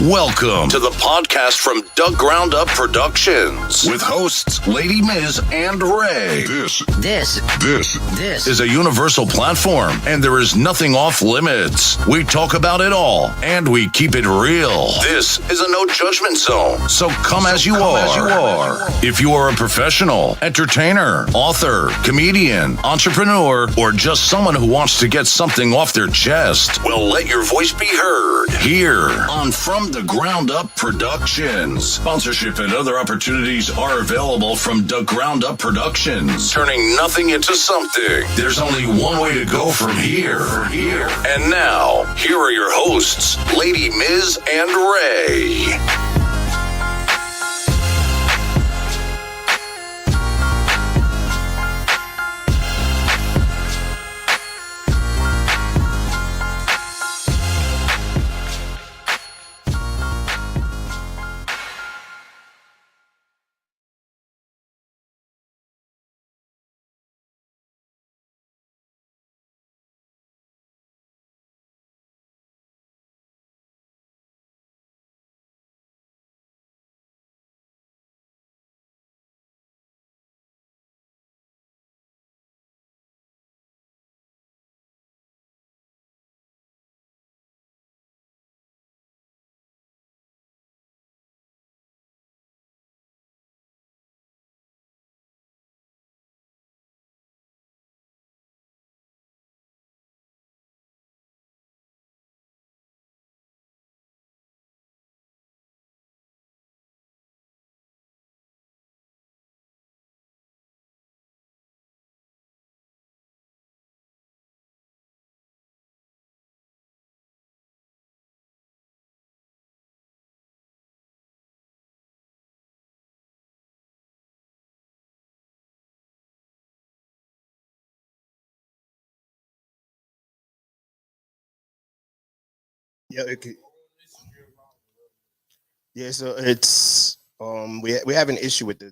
Welcome to the podcast from Doug Ground Up Productions with hosts Lady Miz and Ray. This is a universal platform, and there is nothing off limits. We talk about it all, and we keep it real. This is a no judgment zone, so come as you are. If you are a professional, entertainer, author, comedian, entrepreneur, or just someone who wants to get something off their chest, well, let your voice be heard here on From the Ground Up Productions. Sponsorship and other opportunities are available from the Ground Up Productions. Turning nothing into something. There's only one way to go from here. And now, here are your hosts, Lady Miz and Ray. So it's we have an issue with the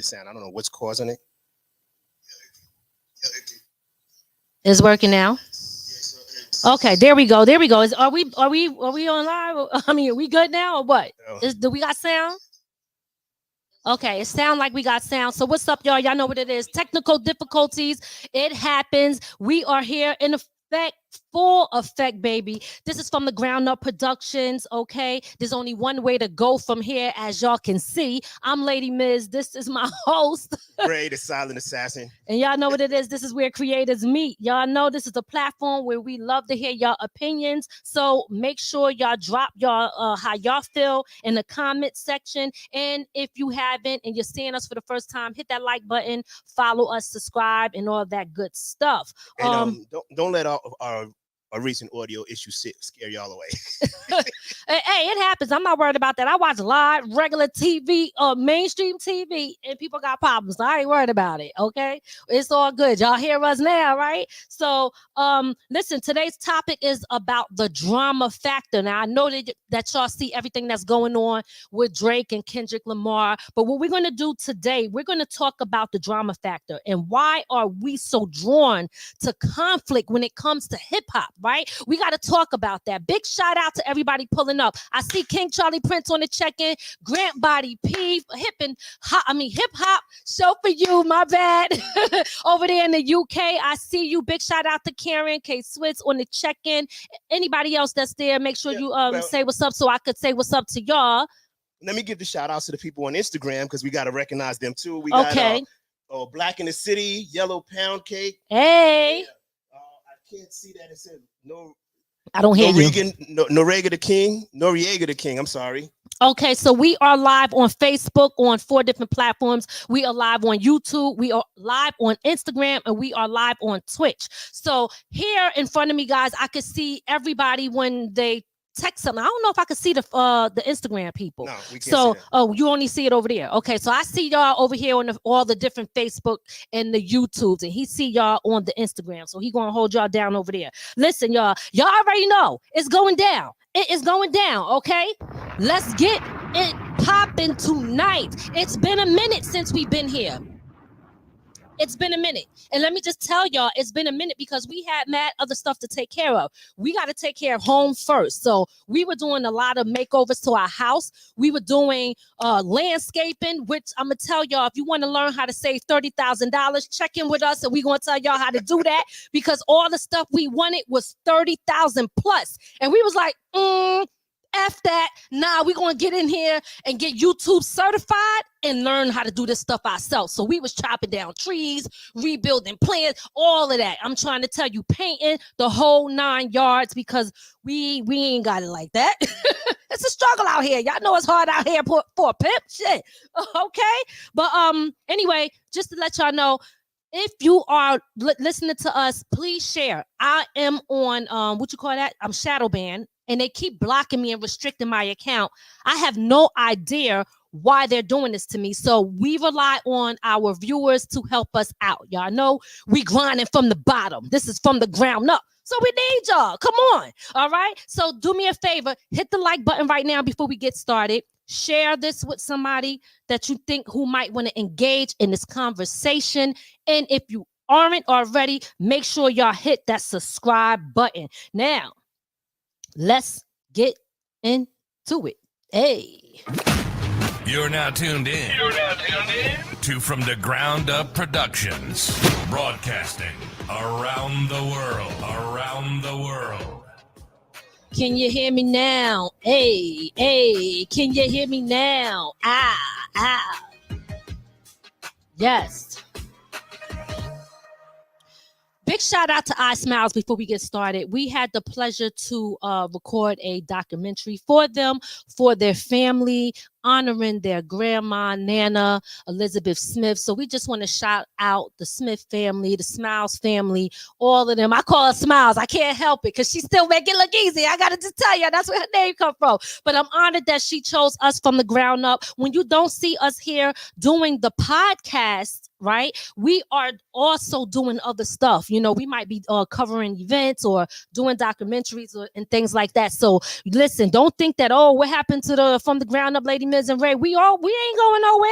sound. I don't know what's causing it. It's working now. Okay, there we go. Are we on live? I mean, are we good now or what? Do we got sound? Okay, it sounds like we got sound. So what's up, y'all? Y'all know what it is. Technical difficulties. It happens. We are here in effect. Full effect, baby. This is from the Ground Up Productions, okay? There's only one way to go from here, as y'all can see. I'm Lady Miz. This is my host. Ray, the silent assassin. And y'all know what it is. This is where creators meet. Y'all know this is a platform where we love to hear y'all opinions. So make sure y'all drop y'all how y'all feel in the comment section. And if you haven't and you're seeing us for the first time, hit that like button, follow us, subscribe, and all that good stuff. And don't let our recent audio issue scare y'all away. Hey, it happens. I'm not worried about that. I watch live, regular TV, mainstream TV, and people got problems. So I ain't worried about it, okay? It's all good. Y'all hear us now, right? So, listen, today's topic is about the drama factor. Now, I know that y'all see everything that's going on with Drake and Kendrick Lamar, but what we're going to do today, we're going to talk about the drama factor and why are we so drawn to conflict when it comes to hip-hop, right? We got to talk about that. Big shout out to everybody pulling up. I see King Charlie Prince on the check-in, Grant Body P, hip hop show for you, my bad. Over there in the UK, I see you. Big shout out to Karen K. Switz on the check-in. Anybody else that's there, make sure you say what's up so I could say what's up to y'all. Let me give the shout outs to the people on Instagram because we got to recognize them too. We got Black in the City, Yellow Pound Cake. Hey. I can't see that. It said no. I don't hear you. Noriega the King. I'm sorry. Okay, so we are live on Facebook on 4 different platforms. We are live on YouTube. We are live on Instagram, and we are live on Twitch. So here in front of me, guys, I can see everybody when they text something. I don't know if I can see the Instagram people. No, we can't so, see that. Oh, you only see it over there. Okay, so I see y'all over here on all the different Facebook and the YouTubes, and he see y'all on the Instagram. So he gonna hold y'all down over there. Listen, y'all already know it's going down. It is going down. Okay, let's get it popping tonight. It's been a minute since we've been here. It's been a minute. And let me just tell y'all, it's been a minute because we had mad other stuff to take care of. We got to take care of home first. So we were doing a lot of makeovers to our house. We were doing landscaping, which I'm going to tell y'all, if you want to learn how to save $30,000, check in with us and we're going to tell y'all how to do that, because all the stuff we wanted was $30,000 plus. And we was like, F that. Nah, we're going to get in here and get YouTube certified and learn how to do this stuff ourselves. So we was chopping down trees, rebuilding plants, all of that. I'm trying to tell you, painting the whole 9 yards, because we ain't got it like that. It's a struggle out here. Y'all know it's hard out here for a pimp. Shit. Okay. But anyway, just to let y'all know, if you are listening to us, please share. I am on, I'm shadow banned, and they keep blocking me and restricting my account. I have no idea why they're doing this to me. So we rely on our viewers to help us out. Y'all know we grinding from the bottom. This is from the ground up. So we need y'all. Come on. All right. So do me a favor. Hit the like button right now before we get started. Share this with somebody that you think who might want to engage in this conversation. And if you aren't already, make sure y'all hit that subscribe button. Now, let's get into it. Hey. You're now tuned in to From the Ground Up Productions, broadcasting around the world. Can you hear me now? Hey, can you hear me now? Yes. Big shout out to iSmiles before we get started. We had the pleasure to record a documentary for them, for their family, honoring their grandma, Nana Elizabeth Smith. So we just want to shout out the Smith family, the Smiles family, all of them. I call her Smiles. I can't help it because she still make it look easy. I got to just tell you, that's where her name come from. But I'm honored that she chose us from the ground up. When you don't see us here doing the podcast, right, we are also doing other stuff. You know, we might be covering events or doing documentaries and things like that. So listen, don't think that, what happened to the From the Ground Up Lady Miz and Ray? We ain't going nowhere.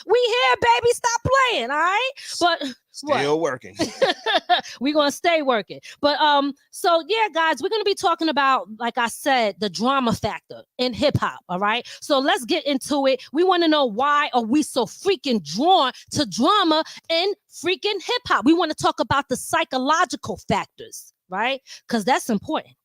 We here, baby. Stop playing, all right? But still working. We're gonna stay working. But so yeah, guys, we're gonna be talking about, like I said, the drama factor in hip-hop. All right. So let's get into it. We want to know, why are we so freaking drawn to drama in freaking hip-hop? We want to talk about the psychological factors, right? Because that's important.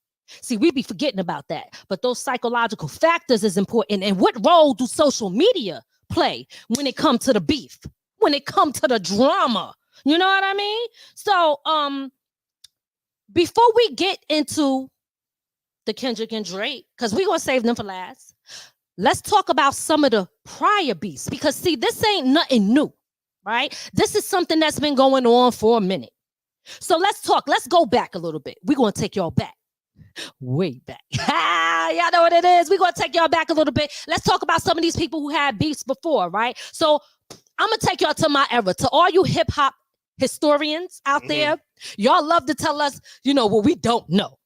See, we be forgetting about that. But those psychological factors is important. And what role do social media play when it comes to the beef, when it comes to the drama? You know what I mean? So before we get into the Kendrick and Drake, because we're going to save them for last, let's talk about some of the prior beefs. Because, see, this ain't nothing new, right? This is something that's been going on for a minute. So let's go back a little bit. We're going to take y'all back. Way back. Y'all know what it is. We're going to take y'all back a little bit. Let's talk about some of these people who had beefs before, right? So I'm going to take y'all to my era. To all you hip-hop historians out there, y'all love to tell us, what we don't know.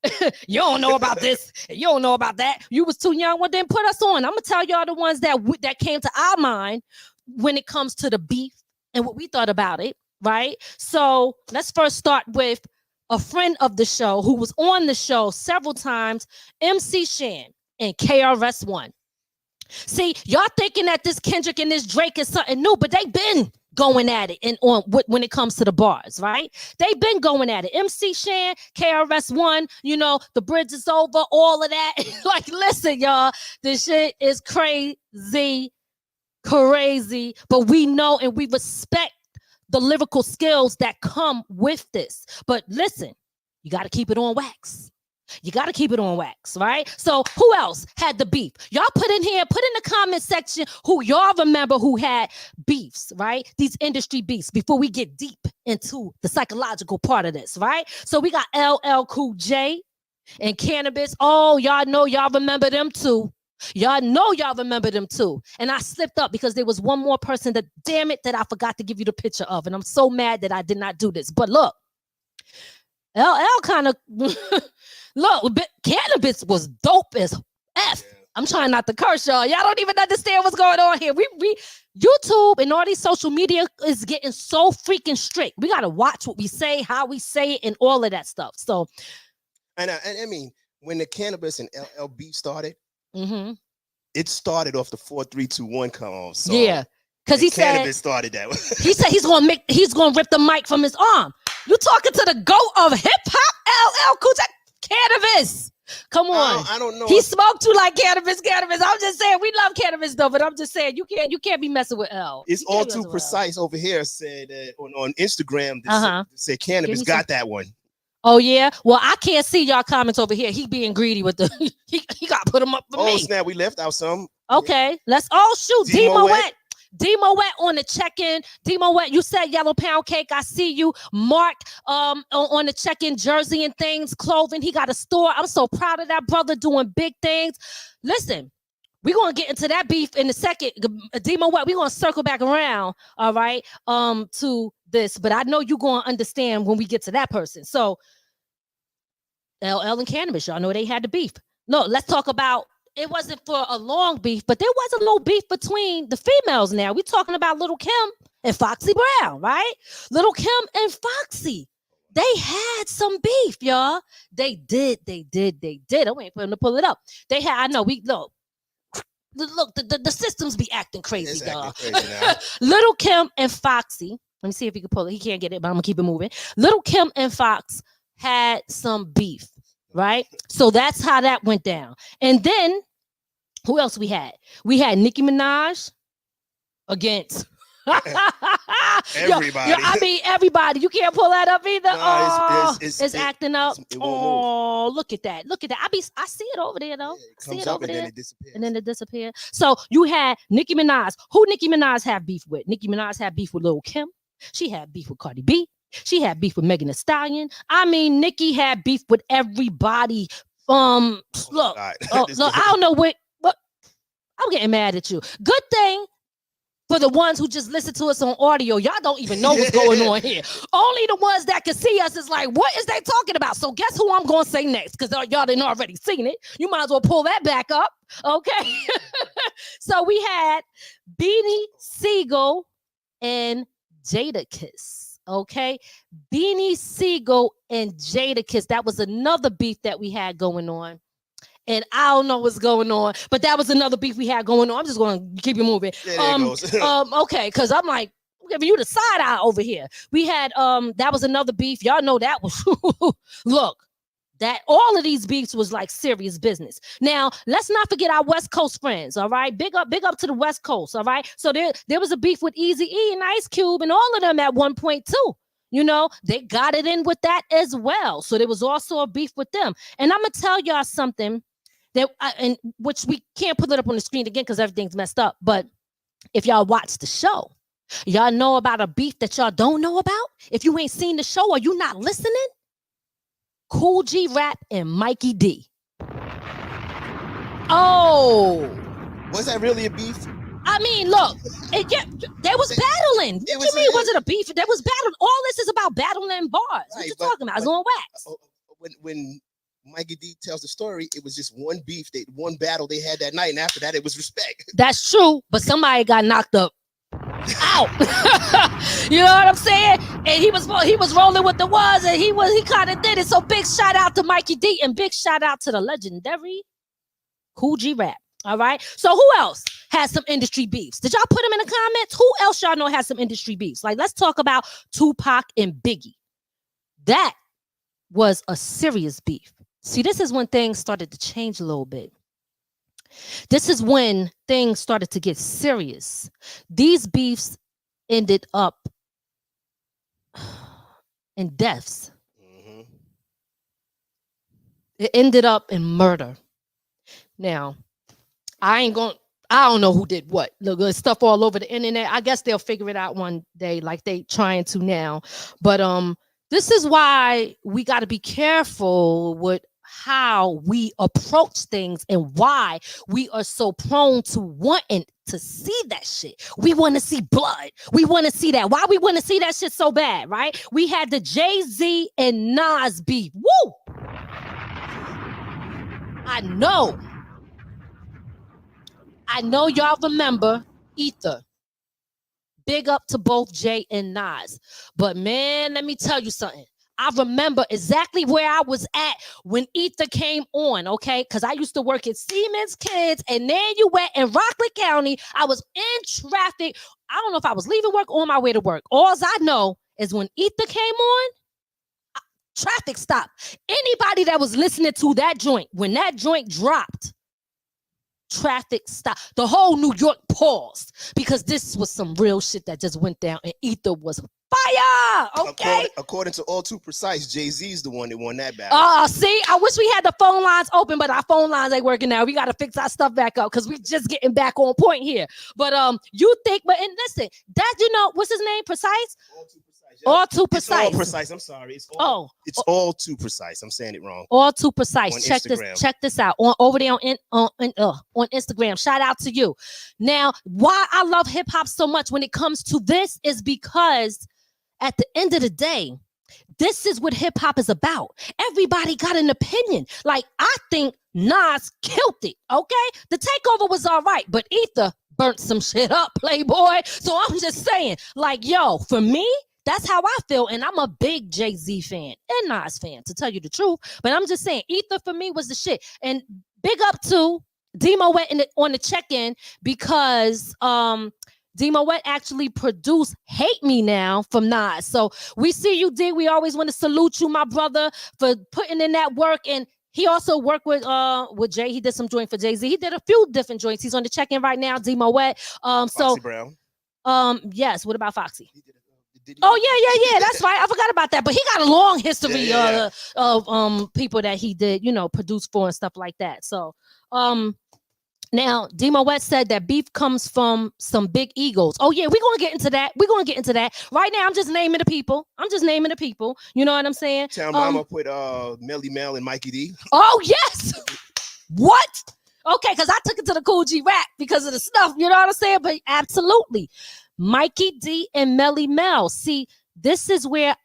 You don't know about this. You don't know about that. You was too young. Well, then put us on. I'm going to tell y'all the ones that came to our mind when it comes to the beef and what we thought about it, right? So let's first start with a friend of the show who was on the show several times, MC Shan and KRS-One. See, y'all thinking that this Kendrick and this Drake is something new, but they been going at it and when it comes to the bars, right? They've been going at it. MC Shan, KRS-One, the bridge is over, all of that. Like, listen, y'all, this shit is crazy, but we know and we respect the lyrical skills that come with this. But listen, you got to keep it on wax. You got to keep it on wax, right? So who else had the beef? Y'all put in the comment section who y'all remember who had beefs, right? These industry beefs before we get deep into the psychological part of this, right? So we got LL Cool J and Cannabis. Oh, y'all remember them too. Y'all remember them too. And I slipped up because there was one more person that I forgot to give you the picture of. And I'm so mad that I did not do this. But look, LL kind of, Cannabis was dope as F. I'm trying not to curse y'all. Y'all don't even understand what's going on here. We YouTube and all these social media is getting so freaking strict. We got to watch what we say, how we say it, and all of that stuff. So, and I mean, when the cannabis and LL beef started, it started off the 4, 3, 2, 1 come on. So yeah, because he said cannabis started that. He said he's gonna rip the mic from his arm. You talking to the GOAT of hip hop, LL Cool J? Cannabis. Come on. I don't know. He smoked you like cannabis. I'm just saying we love cannabis though, but I'm just saying you can't be messing with L. It's all too precise over here. Said on Instagram. Said cannabis got that one. Oh yeah. Well, I can't see y'all comments over here. He being greedy with the he got to put them up for me. Oh snap! We left out some. Okay, let's all shoot. Demo Wet. Demo Wet on the check-in. Demo Wet, you said Yellow Pound Cake. I see you. Mark on the check-in, jersey and things, clothing. He got a store. I'm so proud of that brother doing big things. Listen, we're going to get into that beef in a second. Demo Wet, we're going to circle back around, all right, to this. But I know you're going to understand when we get to that person. So, LL and Cannabis, y'all know they had the beef. No, let's talk about it wasn't for a long beef, but there was a little beef between the females now. We're talking about Little Kim and Foxy Brown, right? Little Kim and Foxy. They had some beef, y'all. They did. I'm waiting for them to pull it up. They had, I know, look, the systems be acting crazy, y'all. Little Kim and Foxy. Let me see if he can pull it. He can't get it, but I'm going to keep it moving. Little Kim and Fox had some beef. Right? So that's how that went down. And then who else we had? We had Nicki Minaj against everybody. I mean, everybody. You can't pull that up either. No, it's acting up. Look at that. Look at that. I see it over there though. Yeah, it comes up and then it disappears. So you had Nicki Minaj. Who Nicki Minaj have beef with? Nicki Minaj had beef with Lil' Kim. She had beef with Cardi B. She had beef with Megan Thee Stallion. I mean, Nicki had beef with everybody. Look, I don't know what. I'm getting mad at you. Good thing for the ones who just listen to us on audio. Y'all don't even know what's going on here. Only the ones that can see us is like, what is they talking about? So guess who I'm going to say next? Because y'all didn't already seen it. You might as well pull that back up. Okay. So we had Beanie Sigel and Jadakiss. Okay, Beanie Sigel and Jadakiss. That was another beef that we had going on. And I don't know what's going on, but that was another beef we had going on. I'm just going to keep you moving. Yeah, there it goes. Okay, because I'm like, I'm giving you the side eye over here. We had, that was another beef. Y'all know that was, look, that all of these beefs was like serious business. Now, let's not forget our West Coast friends, all right? Big up to the West Coast, all right? So there was a beef with Eazy-E and Ice Cube and all of them at one point too. You know, they got it in with that as well. So there was also a beef with them. And I'm going to tell y'all something that, and which we can't put it up on the screen again because everything's messed up. But if y'all watch the show, y'all know about a beef that y'all don't know about? If you ain't seen the show or you not listening, Kool G Rap and Mikey D. Oh. Was that really a beef? I mean, look, they was battling. What do you mean, was it a beef? There was battle. All this is about battling bars. Right, what you talking about? It's on wax. When Mikey D tells the story, it was just one beef, one battle they had that night, and after that, it was respect. That's true, but somebody got knocked up. Out. You know what I'm saying? And he was rolling with the ones, and he kind of did it. So big shout out to Mikey D and big shout out to the legendary Kool G Rap. All right. So who else has some industry beefs? Did y'all put them in the comments? Who else y'all know has some industry beefs? Like, let's talk about Tupac and Biggie. That was a serious beef. See, this is when things started to change a little bit. This is when things started to get serious. These beefs ended up in deaths. Mm-hmm. It ended up in murder. Now, I don't know who did what. Look, there's stuff all over the internet. I guess they'll figure it out one day like they trying to now. But this is why we got to be careful with how we approach things and why we are so prone to wanting to see that shit. We want to see blood. We want to see that. Why we want to see that shit so bad, right? We had the Jay-Z and Nas beef. Woo! I know. I know y'all remember Ether. Big up to both Jay and Nas. But man, let me tell you something. I remember exactly where I was at when Ether came on, okay? Because I used to work at Siemens Kids, and then you went in Rockland County. I was in traffic. I don't know if I was leaving work or on my way to work. All I know is when Ether came on, traffic stopped. Anybody that was listening to that joint, when that joint dropped, traffic stopped. The whole New York paused because this was some real shit that just went down, and Ether was fire. Okay. According to All Too Precise, Jay-Z's the one that won that battle. See, I wish we had the phone lines open, but our phone lines ain't working now. We got to fix our stuff back up because we just getting back on point here. But you think, but and listen, that what's his name? Precise. All Too Precise. It's all precise. I'm sorry. It's all too precise. I'm saying it wrong. All Too Precise. Check this out. Over there on Instagram. Shout out to you. Now, why I love hip hop so much when it comes to this is because at the end of the day, this is what hip hop is about. Everybody got an opinion. Like, I think Nas killed it. Okay, the takeover was all right, but Ether burnt some shit up, Playboy. So I'm just saying, like, yo, for me, that's how I feel, and I'm a big Jay-Z fan and Nas fan, to tell you the truth. But I'm just saying, Ether for me was the shit. And big up to Demo Wet on the check-in because Demo Wet actually produced "Hate Me Now" from Nas. So we see you, D. We always want to salute you, my brother, for putting in that work. And he also worked with Jay. He did some joint for Jay-Z. He did a few different joints. He's on the check-in right now, Demo Wet. Foxy Brown. Yes. What about Foxy? Yeah, that's right. I forgot about that. But he got a long history of people that he did, produce for and stuff like that. So now Demo Wet said that beef comes from some big egos. Oh yeah, we're gonna get into that. Right now, I'm just naming the people. You know what I'm saying? Tell Mama put Melly Mel and Mikey D. Oh yes. What? Okay, because I took it to the Cool G rap because of the stuff. You know what I'm saying? But absolutely. Mikey D and Melly Mel. See, this is why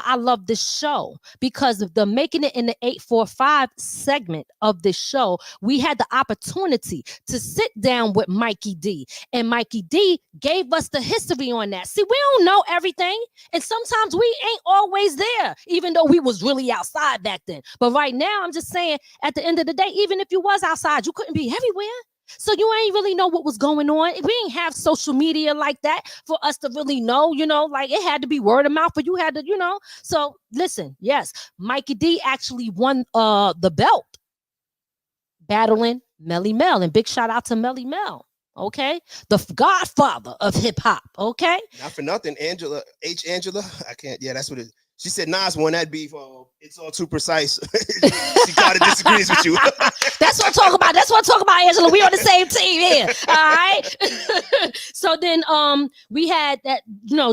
I love this show, because of the making it in the 845 segment of this show, we had the opportunity to sit down with Mikey D, and Mikey D gave us the history on that. See, we don't know everything, and sometimes we ain't always there, even though we was really outside back then. But right now, I'm just saying, at the end of the day, even if you was outside, you couldn't be everywhere. So you ain't really know what was going on. We ain't have social media like that for us to really know, like it had to be word of mouth, but you had to, So listen, yes, Mikey D actually won the belt battling Melly Mel, and big shout out to Melly Mel. Okay, the godfather of hip hop. Okay, not for nothing, Angela. I can't. Yeah, that's what it. She said Nas won that beef. It's All Too Precise. She kind of disagrees with you. That's what I'm talking about. Angela. We on the same team here. All right. So then we had that,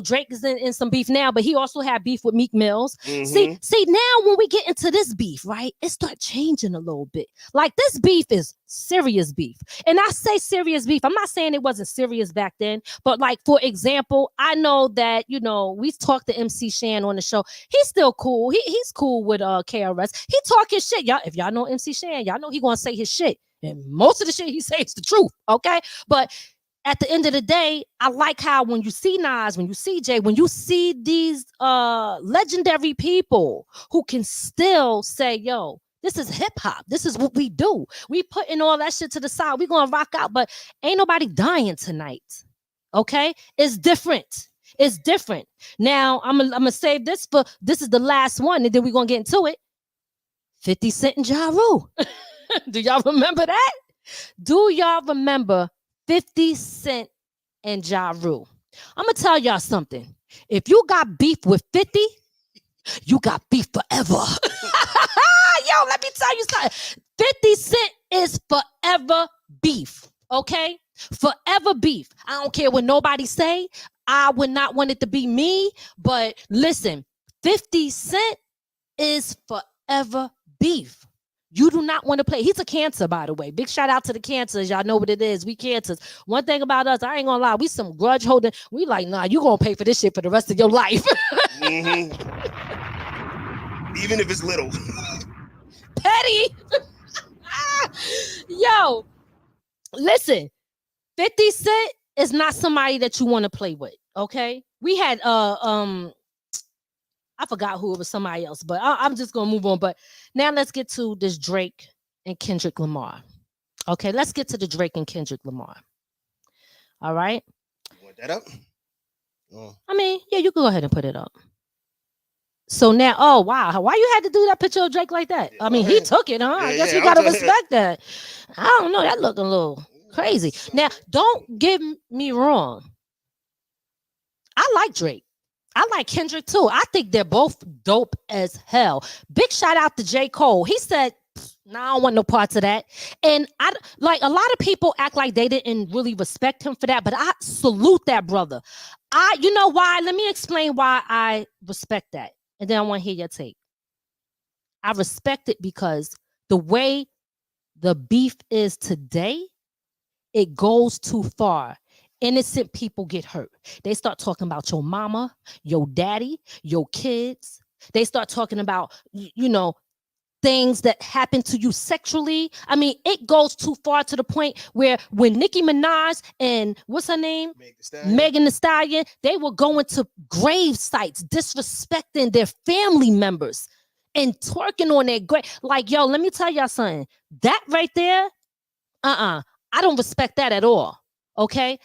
Drake is in some beef now, but he also had beef with Meek Mills. Mm-hmm. See, now when we get into this beef, right, it start changing a little bit. Like, this beef is serious beef. And I say serious beef. I'm not saying it wasn't serious back then, but like, for example, I know that, we talked to MC Shan on the show. He's still cool. He's cool with KRS. He talking shit. Y'all, if y'all know MC Shan, y'all know he gonna say his shit. And most of the shit he says is the truth. Okay. But at the end of the day, I like how when you see Nas, when you see Jay, when you see these legendary people who can still say, yo, this is hip hop. This is what we do. We putting all that shit to the side. We gonna rock out, but ain't nobody dying tonight. Okay? It's different. It's different. Now, I'm gonna save this for, this is the last one, and then we're gonna get into it. 50 Cent and Ja Rule. Do y'all remember that? Do y'all remember 50 Cent and Ja Rule? I'm gonna tell y'all something. If you got beef with 50, you got beef forever. Yo, let me tell you something. 50 Cent is forever beef. Okay? Forever beef. I don't care what nobody say. I would not want it to be me, but listen, 50 Cent is forever beef. You do not want to play. He's a cancer, by the way. Big shout out to the cancers. Y'all know what it is. We cancers. One thing about us, I ain't gonna lie, we some grudge holding. We like, nah, you gonna pay for this shit for the rest of your life. Mm-hmm. Even if it's little. Petty. Yo, listen. 50 Cent is not somebody that you want to play with. Okay, we had I forgot who, it was somebody else, but I'm just gonna move on. But now let's get to this Drake and Kendrick Lamar. Okay, let's get to the Drake and Kendrick Lamar. All right. You want that up? Oh. I mean, yeah, you can go ahead and put it up. So now, oh wow, why you had to do that picture of Drake like that? I mean, he took it, huh? I guess you gotta respect that. I don't know, that looking a little crazy. Now, don't get me wrong. I like Drake. I like Kendrick too. I think they're both dope as hell. Big shout out to J. Cole. He said, "Nah, I don't want no parts of that." And I like, a lot of people act like they didn't really respect him for that, but I salute that brother. You know why? Let me explain why I respect that, and then I want to hear your take. I respect it because the way the beef is today, it goes too far. Innocent people get hurt. They start talking about your mama, your daddy, your kids. They start talking about, things that happen to you sexually. I mean, it goes too far to the point where when Nicki Minaj and what's her name? Megan Thee Stallion, they were going to grave sites, disrespecting their family members and twerking on their grave. Like, yo, let me tell y'all something. That right there, I don't respect that at all. Okay?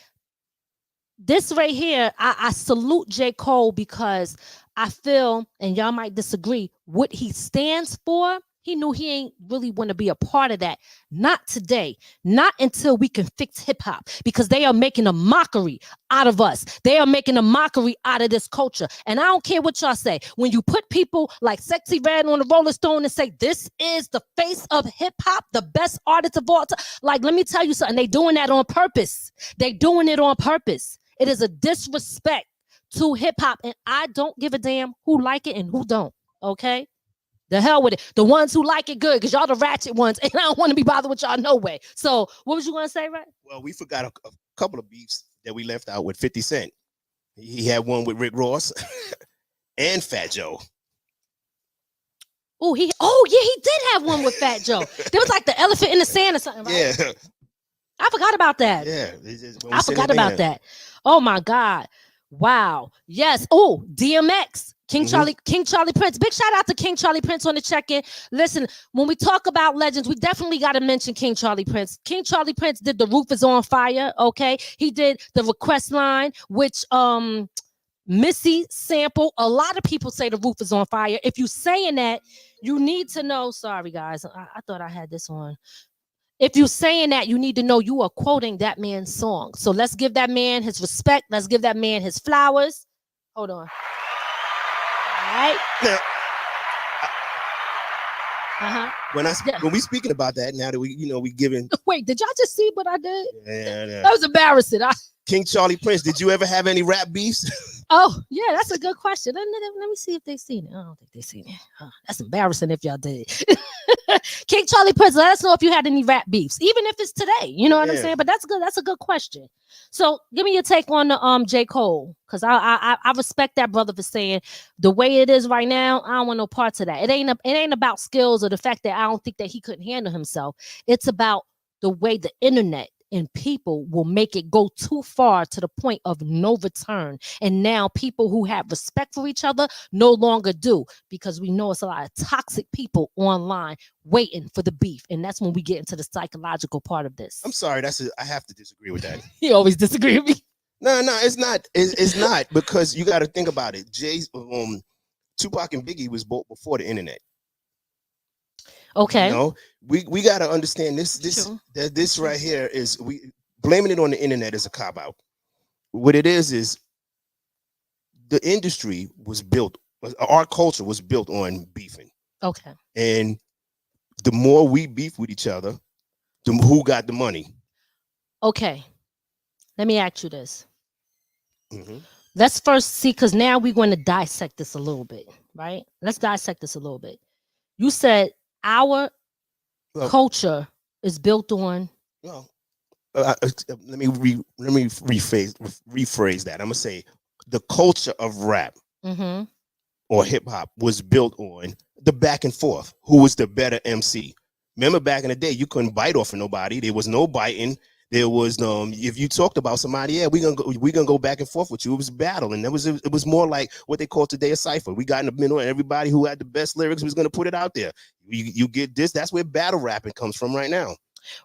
This right here, I salute J. Cole because I feel, and y'all might disagree, what he stands for, he knew he ain't really want to be a part of that. Not today. Not until we can fix hip hop, because they are making a mockery out of us. They are making a mockery out of this culture. And I don't care what y'all say. When you put people like Sexy Red on the Rolling Stone and say, this is the face of hip hop, the best artist of all time. Like, let me tell you something. They doing that on purpose. They doing it on purpose. It is a disrespect to hip hop. And I don't give a damn who like it and who don't. Okay? The hell with it. The ones who like it, good, because y'all the ratchet ones, and I don't want to be bothered with y'all no way. So what was you going to say, right? Well, we forgot a couple of beefs that we left out with 50 Cent. He had one with Rick Ross and Fat Joe. Oh, he did have one with Fat Joe. There was like the elephant in the sand or something, right? Yeah. I forgot about that. Yeah. I forgot about that. Oh my God. Wow. Yes. Oh, DMX. King Charlie Prince. Big shout out to King Charlie Prince on the check-in. Listen, when we talk about legends, we definitely got to mention King Charlie Prince. King Charlie Prince did The Roof Is on Fire, okay? He did The Request Line, which Missy sample. A lot of people say The Roof Is on Fire. If you're saying that, you need to know. Sorry, guys. I thought I had this on. If you're saying that, you need to know you are quoting that man's song. So let's give that man his respect. Let's give that man his flowers. Hold on. All right. When we speaking about that, now that we giving. Wait, did y'all just see what I did? Yeah. That was embarrassing. King Charlie Prince, did you ever have any rap beefs? Oh, yeah, that's a good question. Let me see if they've seen it. I don't think they've seen it. That's embarrassing if y'all did. King Charlie Prince, let us know if you had any rap beefs, even if it's today. You know what I'm saying? But that's good. That's a good question. So give me your take on the J. Cole, because I respect that brother for saying the way it is right now, I don't want no parts of that. It ain't about skills or the fact that I don't think that he couldn't handle himself. It's about the way the internet and people will make it go too far to the point of no return. And now people who have respect for each other no longer do, because we know it's a lot of toxic people online waiting for the beef. And that's when we get into the psychological part of this. I'm sorry. I have to disagree with that. You always disagree with me. No, it's not. It's not, because you got to think about it. Tupac and Biggie was both before the internet. Okay. We got to understand this right here is we blaming it on the internet is a cop out. What it is the industry was built, our culture was built on beefing. Okay. And the more we beef with each other, who got the money. Okay. Let me ask you this. Let's first see, because now we're going to dissect this a little bit, right? Let's dissect this a little bit. You said our culture is built on. Let me rephrase that. I'm gonna say the culture of rap or hip hop was built on the back and forth. Who was the better MC? Remember back in the day, you couldn't bite off of nobody. There was no biting. There was if you talked about somebody, yeah, we're gonna go back and forth with you. It was a battle, and it was more like what they call today a cipher. We got in the middle, and everybody who had the best lyrics was gonna put it out there. You get this. That's where battle rapping comes from right now.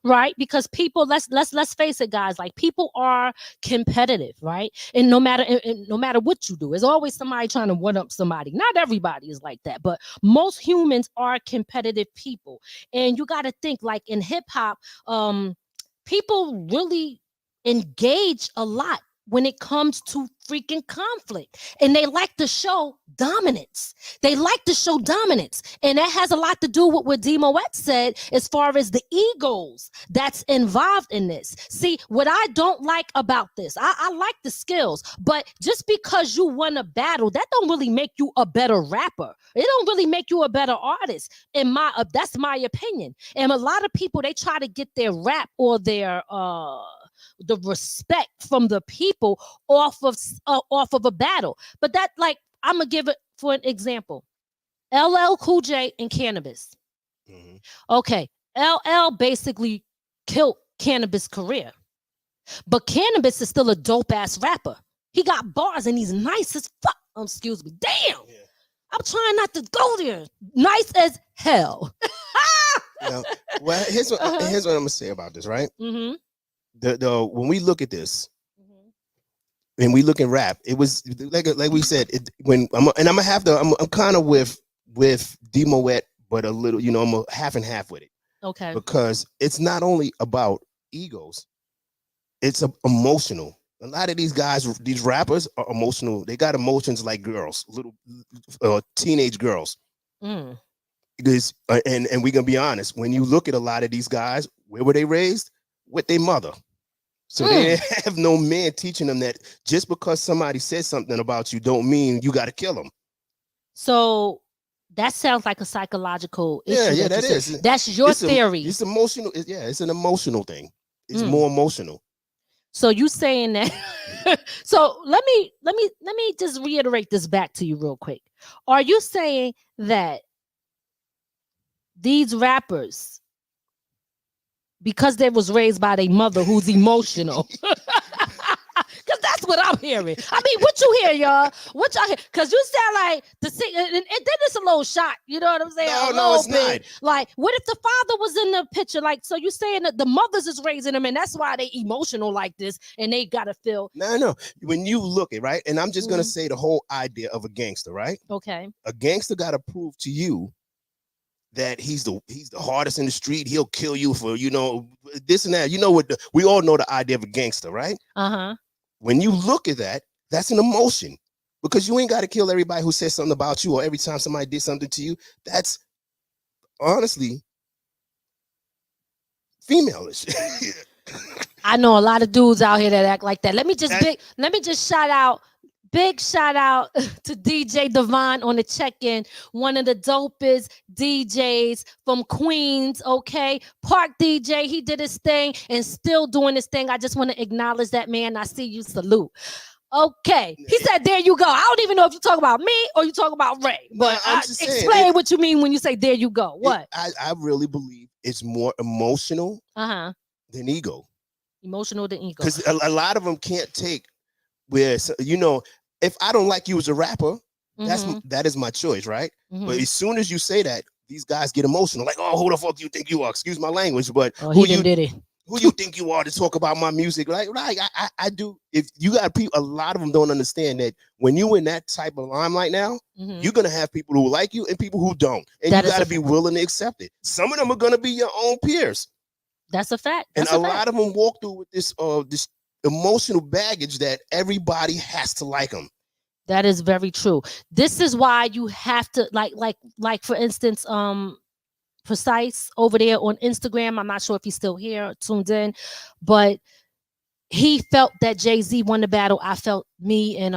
Right, because people, let's face it, guys, like people are competitive, right? And no matter what you do, there's always somebody trying to one up somebody. Not everybody is like that, but most humans are competitive people. And you got to think, like in hip hop, people really engage a lot when it comes to freaking conflict, and they like to show dominance. And that has a lot to do with what D Moet said as far as the egos that's involved in this. See, what I don't like about this, I like the skills, but just because you won a battle, that don't really make you a better rapper. It don't really make you a better artist. That's my opinion. And a lot of people, they try to get their rap or their the respect from the people off of a battle. But that, like, I'm gonna give it for an example. LL Cool J and Cannabis. Mm-hmm. Okay, LL basically killed Cannabis' career, but Cannabis is still a dope ass rapper. He got bars and he's nice as fuck. Excuse me. Damn. Yeah. I'm trying not to go there. Nice as hell. Well, here's what I'm gonna say about this, right? Mm-hmm. When we look at this, and we look at rap, it was like we said. I'm kind of with D Moet, but a little, I'm a half and half with it. Okay. Because it's not only about egos, it's emotional. A lot of these guys, these rappers, are emotional. They got emotions like girls, little teenage girls. Mm. Because and we gonna be honest, when you look at a lot of these guys, where were they raised? With their mother. So they have no man teaching them that just because somebody says something about you don't mean you got to kill them. So that sounds like a psychological issue. Yeah, that is. That's your theory. It's emotional. It's an emotional thing. It's more emotional. So you saying that? So let me just reiterate this back to you real quick. Are you saying that these rappers, because they was raised by their mother who's emotional? Because that's what I'm hearing. I mean, what you hear, y'all? What y'all hear? Because you sound like the sing, and then it's a little shot. You know what I'm saying? No, it's not. Like, what if the father was in the picture? Like, so you saying that the mothers is raising them, and that's why they emotional like this, and they gotta feel. No. When you look at, right, and I'm just gonna say the whole idea of a gangster, right? Okay. A gangster gotta prove to you that he's the hardest in the street. He'll kill you for, this and that. We all know the idea of a gangster, right? Uh-huh. When you look at that, that's an emotion, because you ain't got to kill everybody who says something about you, or every time somebody did something to you. That's honestly female-ish. I know a lot of dudes out here that act like that. Let me just shout out. Big shout out to DJ Devon on the check-in, one of the dopest DJs from Queens, okay? Park DJ, he did his thing and still doing his thing. I just want to acknowledge that, man. I see you, salute. Okay, he said, there you go. I don't even know if you talk about me or you talk about Ray, but explain what you mean when you say there you go. What? I really believe it's more emotional than ego. Emotional than ego. Because a lot of them can't take where, if I don't like you as a rapper, that is my choice, right? Mm-hmm. But as soon as you say that, these guys get emotional. Like, oh, who the fuck do you think you are? Excuse my language, but who you think you are to talk about my music? Like, I do. If you got people, a lot of them don't understand that when you in that type of limelight now, you're gonna have people who like you and people who don't, and you got to be willing to accept it. Some of them are gonna be your own peers. That's a fact. And a lot of them walk through with this emotional baggage that everybody has to like them. That is very true. This is why you have to like for instance, Precise over there on Instagram. I'm not sure if he's still here, tuned in, but he felt that Jay-Z won the battle. I felt me and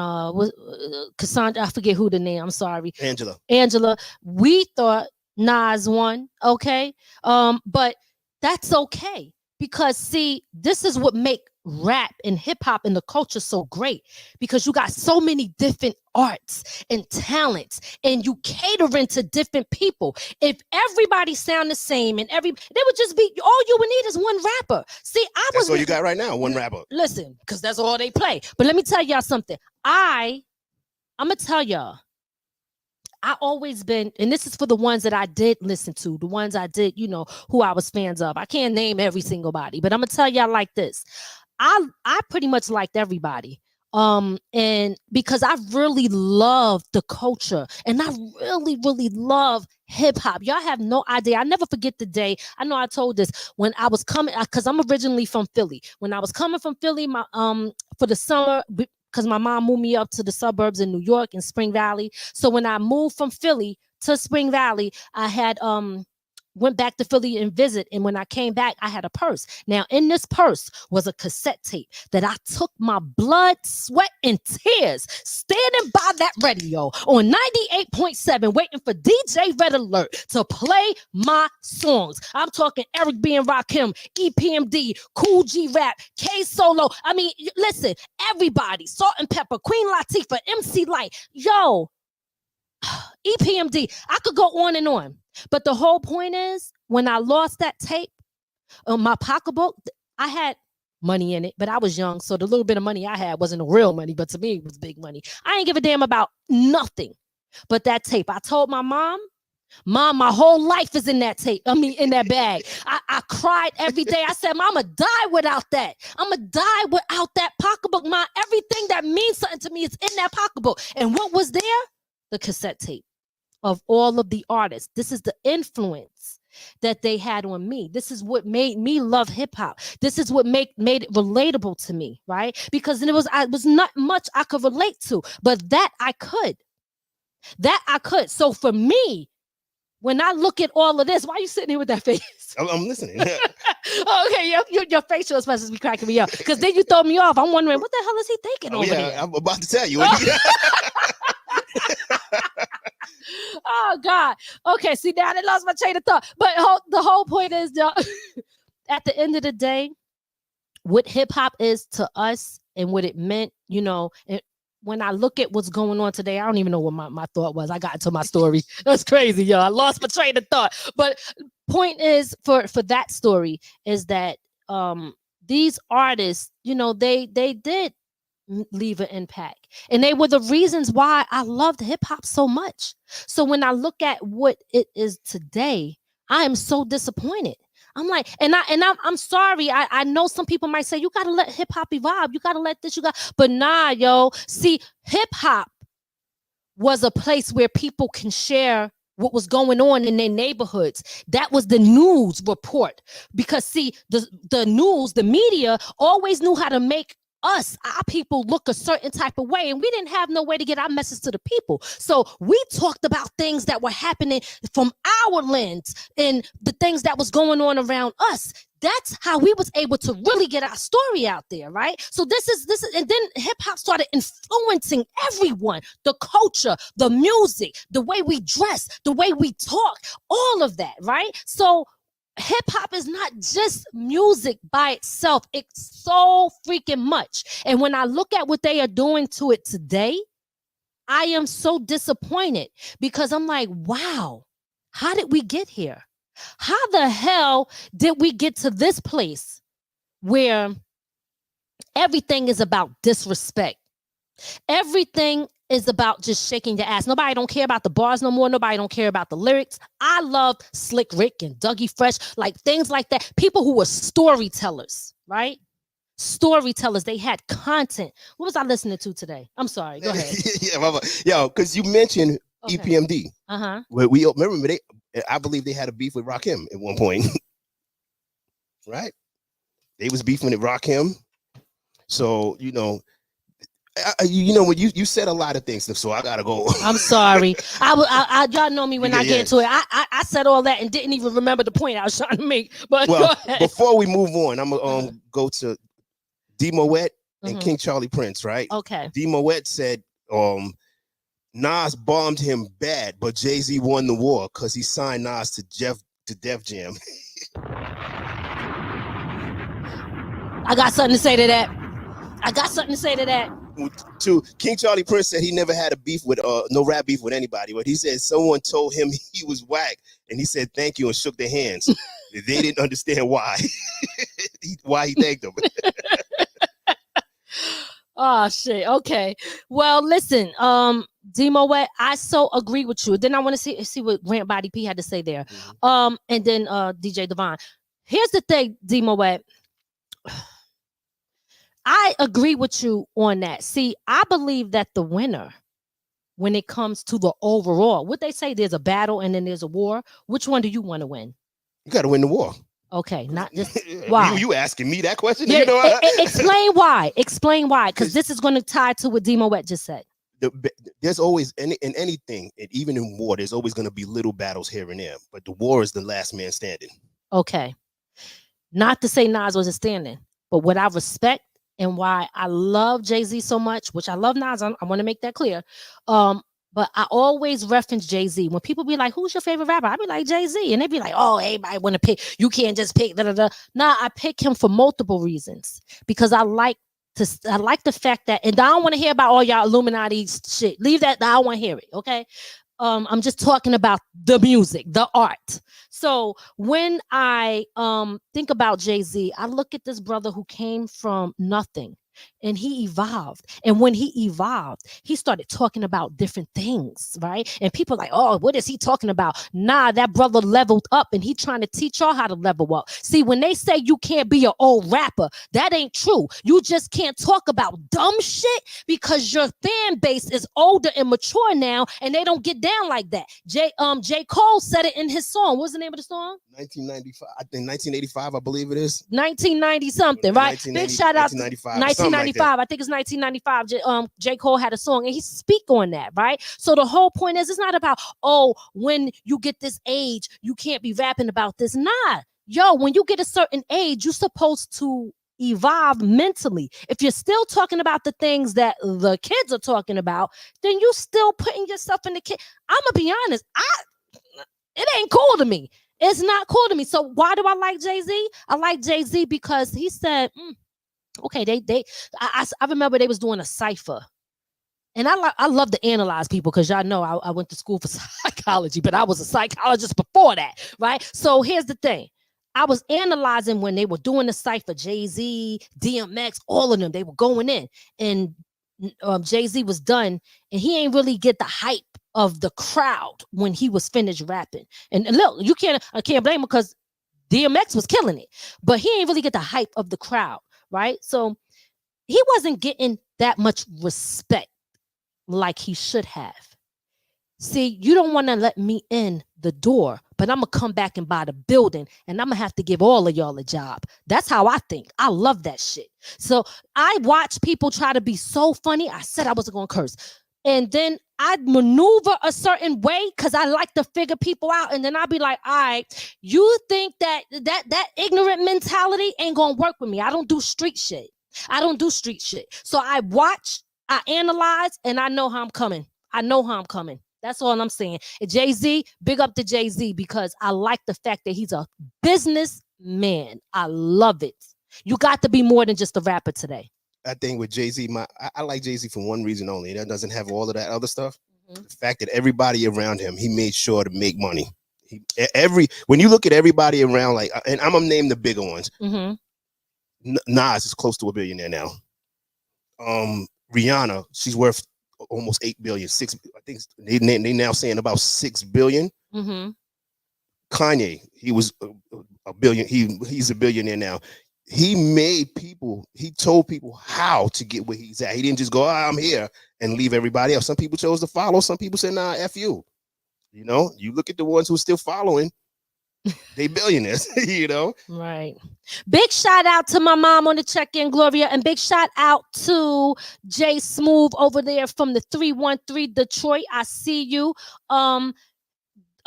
Cassandra, I forget who the name. I'm sorry. Angela. We thought Nas won. Okay. But that's okay, because see, this is what make rap and hip hop and the culture so great because you got so many different arts and talents and you catering to different people. If everybody sound the same and they would just be, all you would need is one rapper. See, that's all you got right now, one rapper. Listen, because that's all they play. But let me tell y'all something. I'm gonna tell y'all, I always been, and this is for the ones that I did listen to, the ones I did, who I was fans of. I can't name every single body, but I'm gonna tell y'all like this. I pretty much liked everybody. And because I really love the culture and I really, really love hip hop. Y'all have no idea. I never forget the day. I know I told this when I was coming, because I'm originally from Philly. When I was coming from Philly, for the summer, because my mom moved me up to the suburbs in New York in Spring Valley. So when I moved from Philly to Spring Valley, I had went back to Philly and visit. And when I came back, I had a purse. Now, in this purse was a cassette tape that I took my blood, sweat, and tears standing by that radio on 98.7, waiting for DJ Red Alert to play my songs. I'm talking Eric B. and Rakim, EPMD, Cool G Rap, K Solo. I mean, listen, everybody, Salt and Pepper, Queen Latifah, MC Light. Yo, EPMD. I could go on and on. But the whole point is, when I lost that tape, my pocketbook, I had money in it, but I was young, so the little bit of money I had wasn't real money, but to me, it was big money. I ain't give a damn about nothing but that tape. I told my mom, my whole life is in that tape. In that bag. I cried every day. I said, Mom, I'm going to die without that. I'm going to die without that pocketbook. Everything that means something to me is in that pocketbook. And what was there? The cassette tape of all of the artists. This is the influence that they had on me. This is what made me love hip hop. This is what made it relatable to me, right? Because it was not much I could relate to, but that I could. So for me, when I look at all of this, why are you sitting here with that face? I'm listening. Okay, your facial expressions be cracking me up. Because then you throw me off. I'm wondering, what the hell is he thinking over there? I'm about to tell you. Oh God. Okay, see, now I lost my train of thought. But the whole point is, at the end of the day, what hip hop is to us and what it meant, and when I look at what's going on today, I don't even know what my thought was. I got into my story. That's crazy, yo. I lost my train of thought. But point is, for that story is that these artists, they did leave an impact, and they were the reasons why I loved hip hop so much. So when I look at what it is today, I am so disappointed. I'm like, I'm sorry. I know some people might say, you got to let hip hop evolve. You got to let this, but nah, yo. See, hip hop was a place where people can share what was going on in their neighborhoods. That was the news report. Because see, the news, the media always knew how to make our people look a certain type of way, and we didn't have no way to get our message to the people. So we talked about things that were happening from our lens and the things that was going on around us. That's how we was able to really get our story out there, right? So this is, and then hip hop started influencing everyone, the culture, the music, the way we dress, the way we talk, all of that, right? So hip hop is not just music by itself. It's so freaking much. And when I look at what they are doing to it today, I am so disappointed because I'm like, wow, how did we get here? How the hell did we get to this place where everything is about disrespect? Everything is about just shaking your ass. Nobody don't care about the bars no more. Nobody don't care about the lyrics. I love Slick Rick and Dougie Fresh, like things like that. People who were storytellers, right? Storytellers. They had content. What was I listening to today? I'm sorry. Go ahead. Yo, because you mentioned EPMD. Uh-huh. Where we remember I believe they had a beef with Rakim at one point. Right? They was beefing with Rakim. So, when you said a lot of things, so I gotta go. I'm sorry. I y'all know me when I get into it. I said all that and didn't even remember the point I was trying to make. But go ahead. Before we move on, I'm gonna go to D Moet and King Charlie Prince. Right? Okay. D Moet said, Nas bombed him bad, but Jay-Z won the war because he signed Nas to Def Jam. I got something to say to that. To King Charlie Prince said he never had a beef with no rap beef with anybody, but he said someone told him he was whack, and he said thank you and shook their hands. They didn't understand why. Why he thanked them. Oh shit. Okay. Well, listen, Demo Wet, I so agree with you. Then I want to see what Grant Body P had to say there. Mm-hmm. And then DJ Devon. Here's the thing, Demo Wet. I agree with you on that. See, I believe that the winner, when it comes to the overall, what they say, there's a battle and then there's a war. Which one do you want to win? You got to win the war. Okay, not just why. You asking me that question? Yeah, you know, explain why. Explain why, because this is going to tie to what Demo Wet just said. There's always in anything, and even in war, there's always going to be little battles here and there. But the war is the last man standing. Okay, not to say Nas wasn't standing, but what I respect and why I love Jay-Z so much, which I love Nas, I want to make that clear. But I always reference Jay-Z. When people be like, who's your favorite rapper? I be like, Jay-Z. And they be like, oh, everybody want to pick. You can't just pick. Nah, I pick him for multiple reasons. Because I like the fact that, and I don't want to hear about all y'all Illuminati shit. Leave that. I don't want to hear it. Okay. I'm just talking about the music, the art. So when I think about Jay-Z, I look at this brother who came from nothing. And he evolved. And when he evolved, he started talking about different things, right? And people are like, oh, what is he talking about? Nah, that brother leveled up and he trying to teach y'all how to level up. See, when they say you can't be an old rapper, that ain't true. You just can't talk about dumb shit because your fan base is older and mature now and they don't get down like that. J. Cole said it in his song. What's the name of the song? 1995. I think 1985, I believe it is. 1990 something, right? Big shout out to 1995. Like I think it's 1995. J. Cole had a song and he speak on that, right? So the whole point is, it's not about, oh, when you get this age, you can't be rapping about this. Nah, yo, when you get a certain age, you're supposed to evolve mentally. If you're still talking about the things that the kids are talking about, then you still putting yourself in the kid. I'm gonna be honest, it ain't cool to me. It's not cool to me. So why do I like Jay-Z? I like Jay-Z because he said, okay, I remember they was doing a cipher. And I love to analyze people because y'all know I went to school for psychology, but I was a psychologist before that, right? So here's the thing. I was analyzing when they were doing the cipher, Jay-Z, DMX, all of them, they were going in. And Jay-Z was done, and he ain't really get the hype of the crowd when he was finished rapping. And look, I can't blame him because DMX was killing it, but he ain't really get the hype of the crowd. Right. So he wasn't getting that much respect like he should have. See, you don't want to let me in the door, but I'm going to come back and buy the building and I'm going to have to give all of y'all a job. That's how I think. I love that shit. So I watch people try to be so funny. I said I wasn't going to curse. And then I'd maneuver a certain way because I like to figure people out. And then I'd be like, all right, you think that ignorant mentality ain't going to work with me. I don't do street shit. So I watch, I analyze, and I know how I'm coming. That's all I'm saying. And Jay-Z, big up to Jay-Z because I like the fact that he's a businessman. I love it. You got to be more than just a rapper today. I think with Jay-Z, I like Jay-Z for one reason only. That doesn't have all of that other stuff. Mm-hmm. The fact that everybody around him, he made sure to make money. When you look at everybody around, like, and I'm gonna name the bigger ones. Mm-hmm. Nas is close to $1 billionaire now. Rihanna, she's worth almost $8 billion. I think they now saying about $6 billion. Mm-hmm. Kanye, he was a billion. He's a billionaire now. He told people how to get where he's at. He didn't just go, I'm here and leave everybody else. Some people chose to follow. Some people said, nah, F you. You know, you look at the ones who are still following, they billionaires, you know? Right. Big shout out to my mom on the check-in, Gloria, and big shout out to Jay Smooth over there from the 313 Detroit. I see you.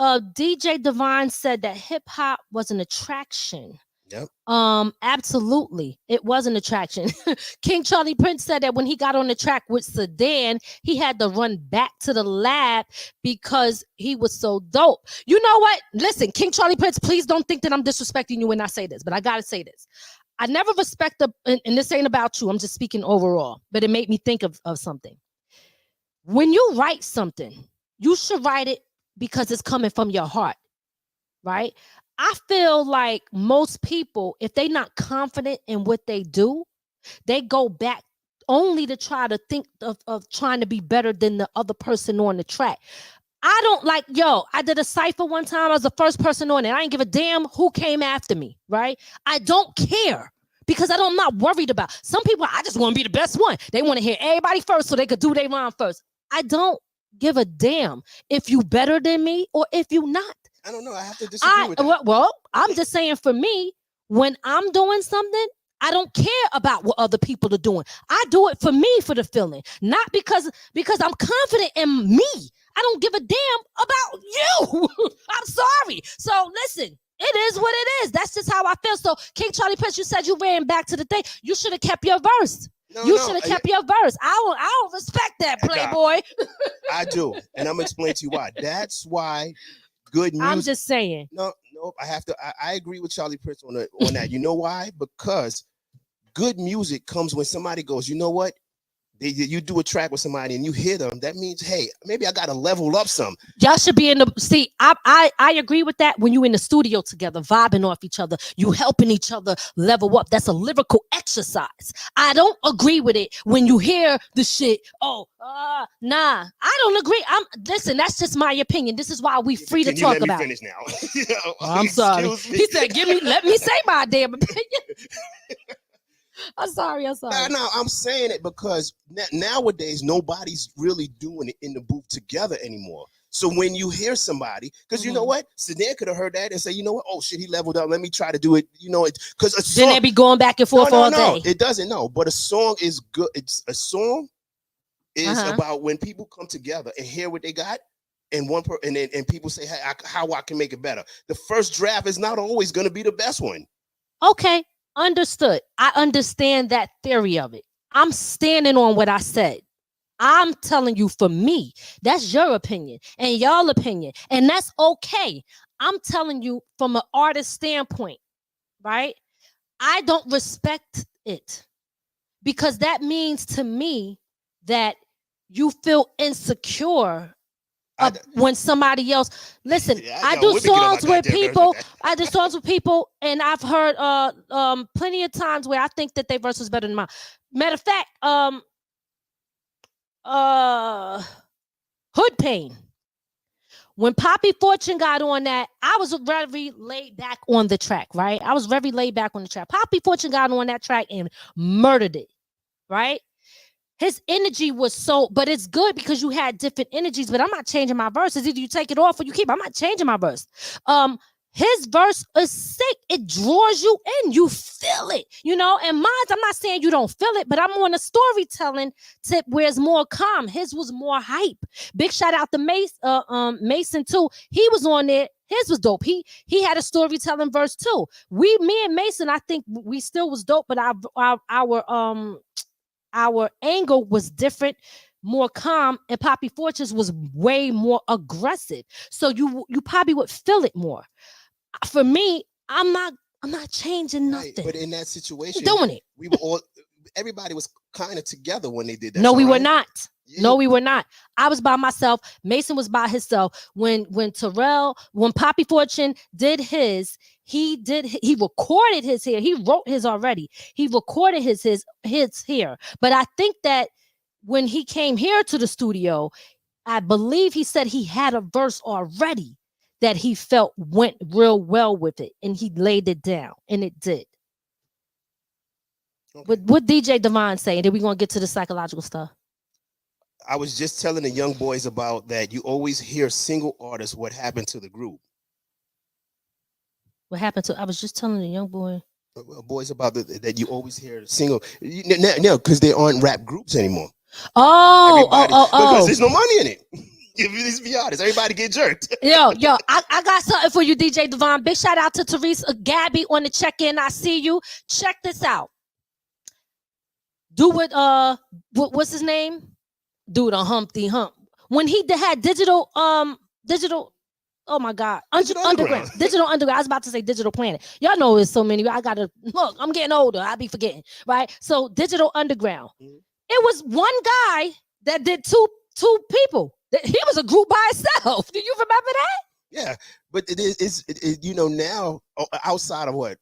DJ Divine said that hip-hop was an attraction. Yep. Absolutely. It was an attraction. King Charlie Prince said that when he got on the track with Sedan, he had to run back to the lab because he was so dope. You know what? Listen, King Charlie Prince, please don't think that I'm disrespecting you when I say this, but I gotta say this. I never respect and this ain't about you, I'm just speaking overall, but it made me think of something. When you write something, you should write it because it's coming from your heart, right? I feel like most people, if they're not confident in what they do, they go back only to try to think of trying to be better than the other person on the track. I don't like, I did a cypher one time. I was the first person on it. I didn't give a damn who came after me, right? I don't care because I'm not worried about. Some people, I just want to be the best one. They want to hear everybody first so they could do their rhyme first. I don't give a damn if you better than me or if you not. I don't know. I have to disagree with that. Well, I'm just saying for me, when I'm doing something, I don't care about what other people are doing. I do it for me, for the feeling, not because I'm confident in me. I don't give a damn about you. I'm sorry. So listen, it is what it is. That's just how I feel. So King Charlie Prince, you said you ran back to the thing. You should have kept your verse. You should have kept your verse. I don't respect that, Playboy. I do. And I'm going to explain to you why. That's why good music. I'm just saying. No, I have to. I agree with Charlie Prince on that. You know why? Because good music comes when somebody goes, you know what? You do a track with somebody and you hear them. That means, hey, maybe I got to level up some. Y'all should be in the see. I agree with that. When you in the studio together, vibing off each other, you helping each other level up. That's a lyrical exercise. I don't agree with it when you hear the shit. Nah, I don't agree. Listen. That's just my opinion. This is why we free to talk about. Can you let me finish now? I'm sorry. He said, let me say my damn opinion. I'm sorry. No, I'm saying it because nowadays nobody's really doing it in the booth together anymore. So when you hear somebody, because you know what, Sedan could have heard that and say, you know what, oh shit, he leveled up. Let me try to do it. You know, because then they be going back and forth all day. It doesn't. No, but a song is good. It's a song is about when people come together and hear what they got. And and people say, hey, how I can make it better. The first draft is not always going to be the best one. Okay. Understood. I understand that theory of it. I'm standing on what I said. I'm telling you, for me, that's your opinion and y'all opinion, and that's okay. I'm telling you from an artist standpoint, right? I don't respect it because that means to me that you feel insecure when somebody else listen. I do songs with people. I do songs with people, and I've heard plenty of times where I think that their verse was better than mine. Matter of fact, Hood Pain. When Poppy Fortune got on that, I was very laid back on the track, right? I was very laid back on the track. Poppy Fortune got on that track and murdered it, right? His energy was so, but it's good because you had different energies, but I'm not changing my verses. Either you take it off or you keep it. I'm not changing my verse. His verse is sick. It draws you in. You feel it, and mine, I'm not saying you don't feel it, but I'm on a storytelling tip where it's more calm. His was more hype. Big shout out to Mason too. He was on there. His was dope. He had a storytelling verse too. Me and Mason, I think we still was dope, but our angle was different, more calm, and Poppy Fortune's was way more aggressive. So you probably would feel it more. For me, I'm not changing nothing. Right, but in that situation, doing it. We were everybody was kind of together when they did that. No, we were not. Yeah. No, we were not. I was by myself. Mason was by himself. When Poppy Fortune did his, he recorded his here. He wrote his already. He recorded his here. But I think that when he came here to the studio, I believe he said he had a verse already that he felt went real well with it, and he laid it down, and it did. Okay. But what DJ Divine saying? Then we're gonna get to the psychological stuff. I was just telling the young boys about that. You always hear single artists. What happened to the group? What happened to? I was just telling the young boys about that. You always hear single. No, because they aren't rap groups anymore. Oh. Because there's no money in it. Let's be honest. Everybody get jerked. Yo, I got something for you, DJ Devon. Big shout out to Teresa Gabby on the check-in. I see you. Check this out. Do what? What's his name? Dude on Humpty Hump. When he had digital Oh my God. Digital Underground. Digital Underground. I was about to say Digital Planet. Y'all know it's so many. I gotta look. I'm getting older. I be forgetting. Right. So Digital Underground. Mm-hmm. It was one guy that did two people. He was a group by itself. Do you remember that? Yeah, but it's you know, now outside of what,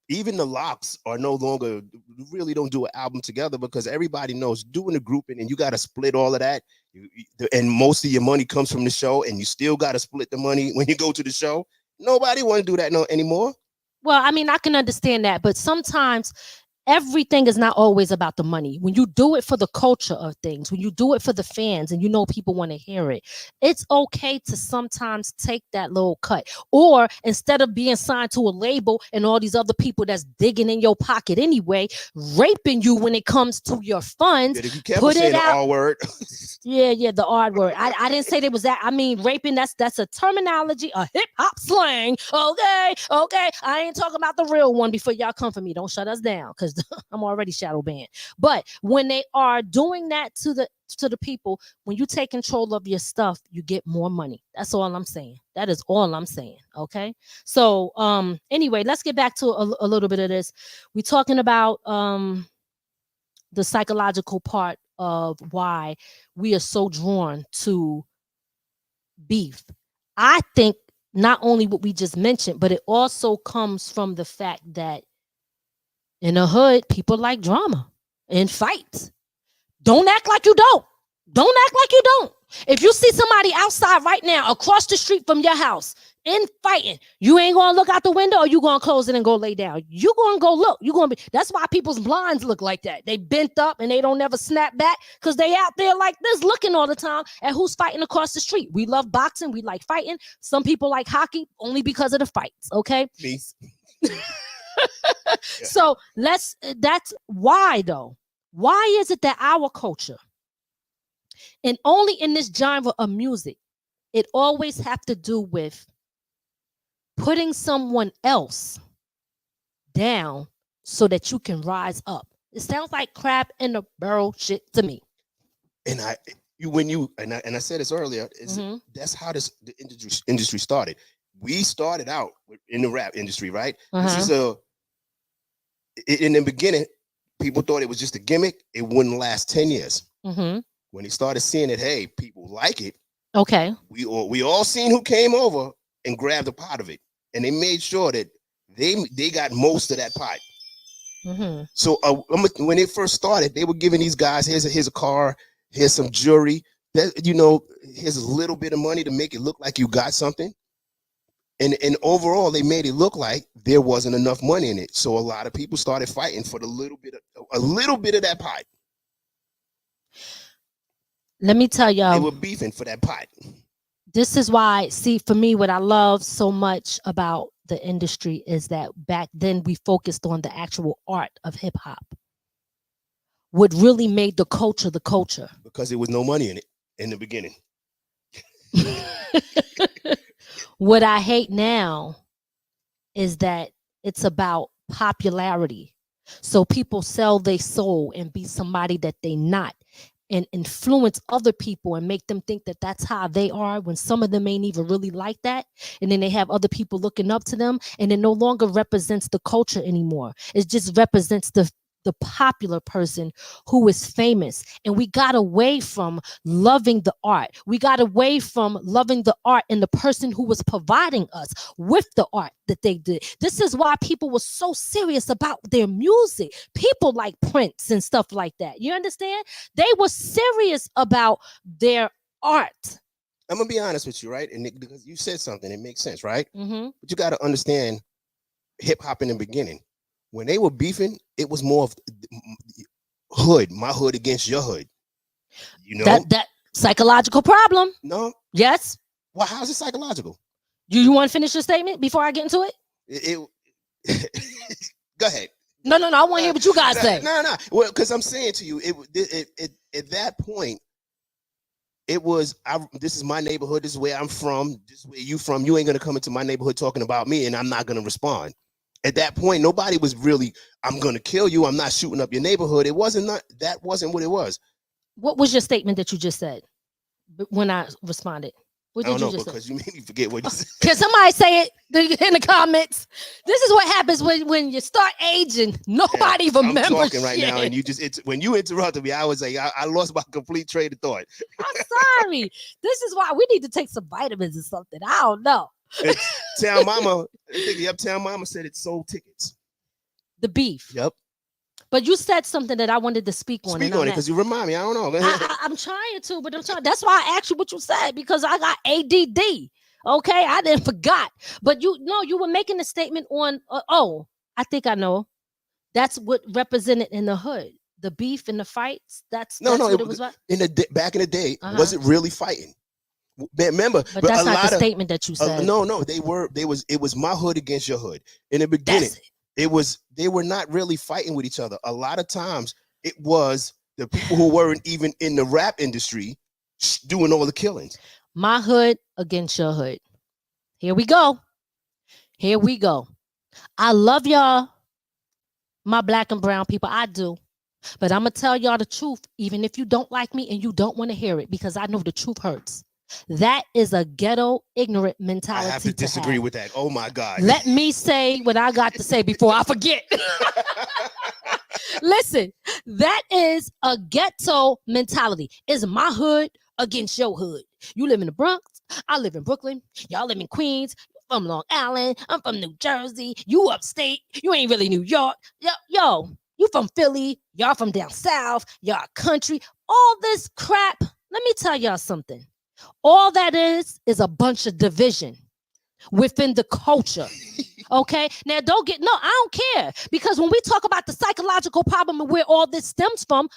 even the Locks are no longer, really don't do an album together because everybody knows doing a grouping and you got to split all of that. And most of your money comes from the show and you still got to split the money when you go to the show. Nobody want to do that anymore. Well, I mean, I can understand that, but sometimes everything is not always about the money. When you do it for the culture of things, when you do it for the fans and you know people want to hear it, it's okay to sometimes take that little cut. Or instead of being signed to a label and all these other people that's digging in your pocket anyway, raping you when it comes to your funds, put it out. R word. Yeah, the R word. I didn't say there was that. I mean, raping, that's a terminology, a hip hop slang. Okay. I ain't talking about the real one before y'all come for me. Don't shut us down because I'm already shadow banned. But when they are doing that to the people, when you take control of your stuff, you get more money. That's all I'm saying. That is all I'm saying. Okay. So anyway, let's get back to a little bit of this. We're talking about the psychological part of why we are so drawn to beef. I think not only what we just mentioned, but it also comes from the fact that in the hood, people like drama and fights. Don't act like you don't. Don't act like you don't. If you see somebody outside right now, across the street from your house, in fighting, you ain't gonna look out the window or you gonna close it and go lay down. You gonna go look. That's why people's blinds look like that. They bent up and they don't never snap back because they out there like this looking all the time at who's fighting across the street. We love boxing. We like fighting. Some people like hockey only because of the fights. Okay. Peace. So that's why though. Why is it that our culture, and only in this genre of music, it always have to do with putting someone else down so that you can rise up? It sounds like crab in a barrel shit to me. And I said this earlier, that's how the industry started. We started out in the rap industry, right? This is in the beginning, people thought it was just a gimmick. It wouldn't last 10 years. When they started seeing it, hey, people like it. Okay. We all seen who came over and grabbed a pot of it. And they made sure that they got most of that pot. So when it first started, they were giving these guys, here's a car, here's some jewelry, here's a little bit of money to make it look like you got something. And overall, they made it look like there wasn't enough money in it. So a lot of people started fighting for a little bit of that pot. Let me tell y'all. They were beefing for that pot. This is why, see, for me, what I love so much about the industry is that back then we focused on the actual art of hip hop. What really made the culture. Because there was no money in it in the beginning. What I hate now is that it's about popularity. So people sell their soul and be somebody that they not, and influence other people and make them think that that's how they are when some of them ain't even really like that. And then they have other people looking up to them, and it no longer represents the culture anymore. It just represents the popular person who is famous. And we got away from loving the art. We got away from loving the art and the person who was providing us with the art that they did. This is why people were so serious about their music. People like Prince and stuff like that. You understand? They were serious about their art. I'm gonna be honest with you, right? And because you said something, it makes sense, right? But you got to understand hip hop in the beginning. When they were beefing, it was more of hood, my hood against your hood. You know that psychological problem. No. Yes. Well, how's it psychological? You want to finish your statement before I get into it? Go ahead. No. I want to hear what you guys say. No. Well, because I'm saying to you, it at that point, it was. This is my neighborhood. This is where I'm from. This is where you from. You ain't gonna come into my neighborhood talking about me, and I'm not gonna respond. At that point, nobody was really, I'm going to kill you. I'm not shooting up your neighborhood. That wasn't what it was. What was your statement that you just said when I responded? What I did don't you know just because you made me forget what you said. Can somebody say it in the comments? This is what happens when you start aging. Nobody remembers. I'm talking right now, and when you interrupted me, I was like, I lost my complete train of thought. I'm sorry. This is why we need to take some vitamins or something. I don't know. Town Mama, Town Mama said it sold tickets. The beef. Yep. But you said something that I wanted to speak on. Speak on it because you remind me. I don't know. I'm trying to, but I'm trying. That's why I asked you what you said because I got ADD. Okay, I didn't forgot. But you were making a statement on. I think I know. That's what represented in the hood. The beef and the fights. That's what it was about. Back in the day, was it really fighting? Remember, but that's not the statement that you said. No, it was my hood against your hood. In the beginning, they were not really fighting with each other. A lot of times it was the people who weren't even in the rap industry doing all the killings. My hood against your hood. Here we go. I love y'all, my black and brown people. I do. But I'm going to tell y'all the truth, even if you don't like me and you don't want to hear it, because I know the truth hurts. That is a ghetto, ignorant mentality. I have to disagree with that. Oh, my God. Let me say what I got to say before I forget. Listen, that is a ghetto mentality. It's my hood against your hood. You live in the Bronx. I live in Brooklyn. Y'all live in Queens. You're from Long Island. I'm from New Jersey. You upstate. You ain't really New York. Yo, you from Philly. Y'all from down south. Y'all country. All this crap. Let me tell y'all something. All that is a bunch of division within the culture. Okay? Now, I don't care. Because when we talk about the psychological problem and where all this stems from,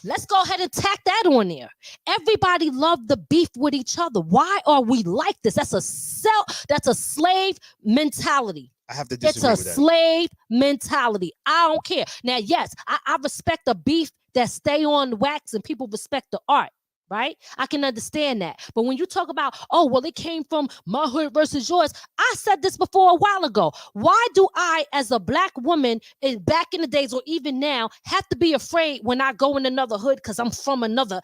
let's go ahead and tack that on there. Everybody loved the beef with each other. Why are we like this? That's a slave mentality. I have to disagree with that. It's a slave mentality. I don't care. Now, yes, I respect the beef that stay on wax and people respect the art. Right? I can understand that. But when you talk about, it came from my hood versus yours. I said this before a while ago. Why do I, as a black woman, back in the days or even now, have to be afraid when I go in another hood because I'm from another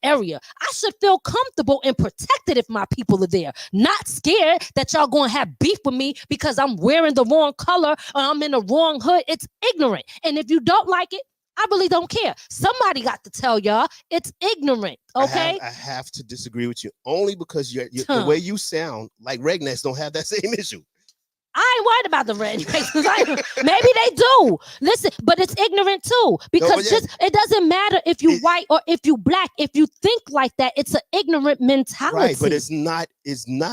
area? I should feel comfortable and protected if my people are there. Not scared that y'all going to have beef with me because I'm wearing the wrong color or I'm in the wrong hood. It's ignorant. And if you don't like it, I really don't care. Somebody got to tell y'all it's ignorant. Okay. I have to disagree with you only because the way you sound like rednecks don't have that same issue. I ain't worried about the rednecks. Maybe they do. Listen, but it's ignorant too because it doesn't matter if you white or if you black. If you think like that, it's an ignorant mentality. Right, but it's not.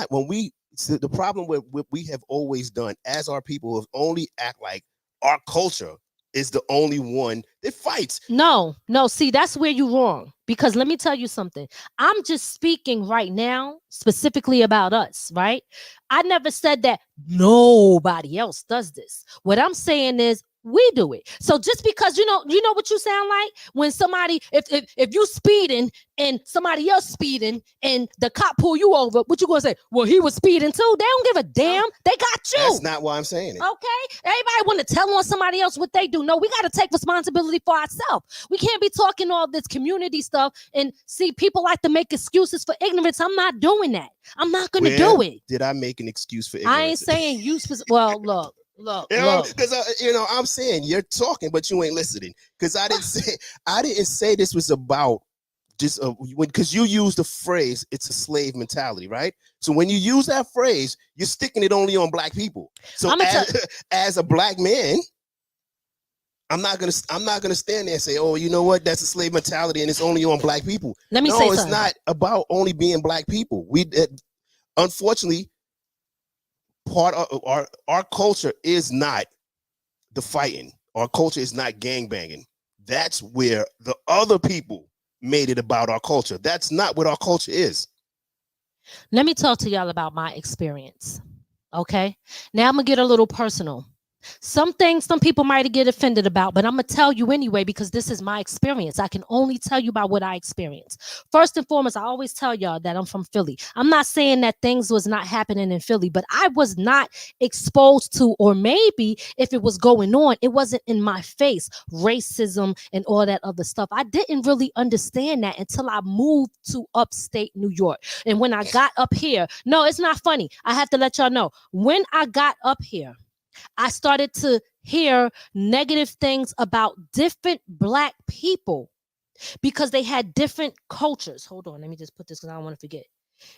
When the problem with what we have always done as our people is only act like our culture is the only one that fights. No. See, that's where you're wrong. Because let me tell you something. I'm just speaking right now specifically about us, right? I never said that nobody else does this. What I'm saying is we do it. So just because you know what you sound like when somebody, if you speeding and somebody else speeding and the cop pull you over, what you gonna say? Well, he was speeding too. They don't give a damn. They got you. That's not why I'm saying it. Okay. Everybody want to tell on somebody else what they do. No, we got to take responsibility for ourselves. We can't be talking all this community stuff and see people like to make excuses for ignorance. I'm not doing that. I'm not gonna do it. Did I make an excuse for ignorance? I ain't saying you. Well, look. Because I'm saying you're talking, but you ain't listening. Because I didn't say this was about just because you use the phrase it's a slave mentality, right? So when you use that phrase, you're sticking it only on black people. So as a black man, I'm not gonna stand there and say, oh, you know what? That's a slave mentality, and it's only on black people. Let me say something. It's not about only being black people. Unfortunately, part of our culture is not the fighting. Our culture is not gangbanging. That's where the other people made it about our culture. That's not what our culture is. Let me talk to y'all about my experience. Okay. Now I'm gonna get a little personal. Some things some people might get offended about, but I'm going to tell you anyway because this is my experience. I can only tell you about what I experienced. First and foremost, I always tell y'all that I'm from Philly. I'm not saying that things was not happening in Philly, but I was not exposed to, or maybe if it was going on, it wasn't in my face, racism and all that other stuff. I didn't really understand that until I moved to upstate New York. And when I got up here, no, it's not funny. I have to let y'all know. When I got up here, I started to hear negative things about different Black people because they had different cultures. Hold on, let me just put this because I don't want to forget.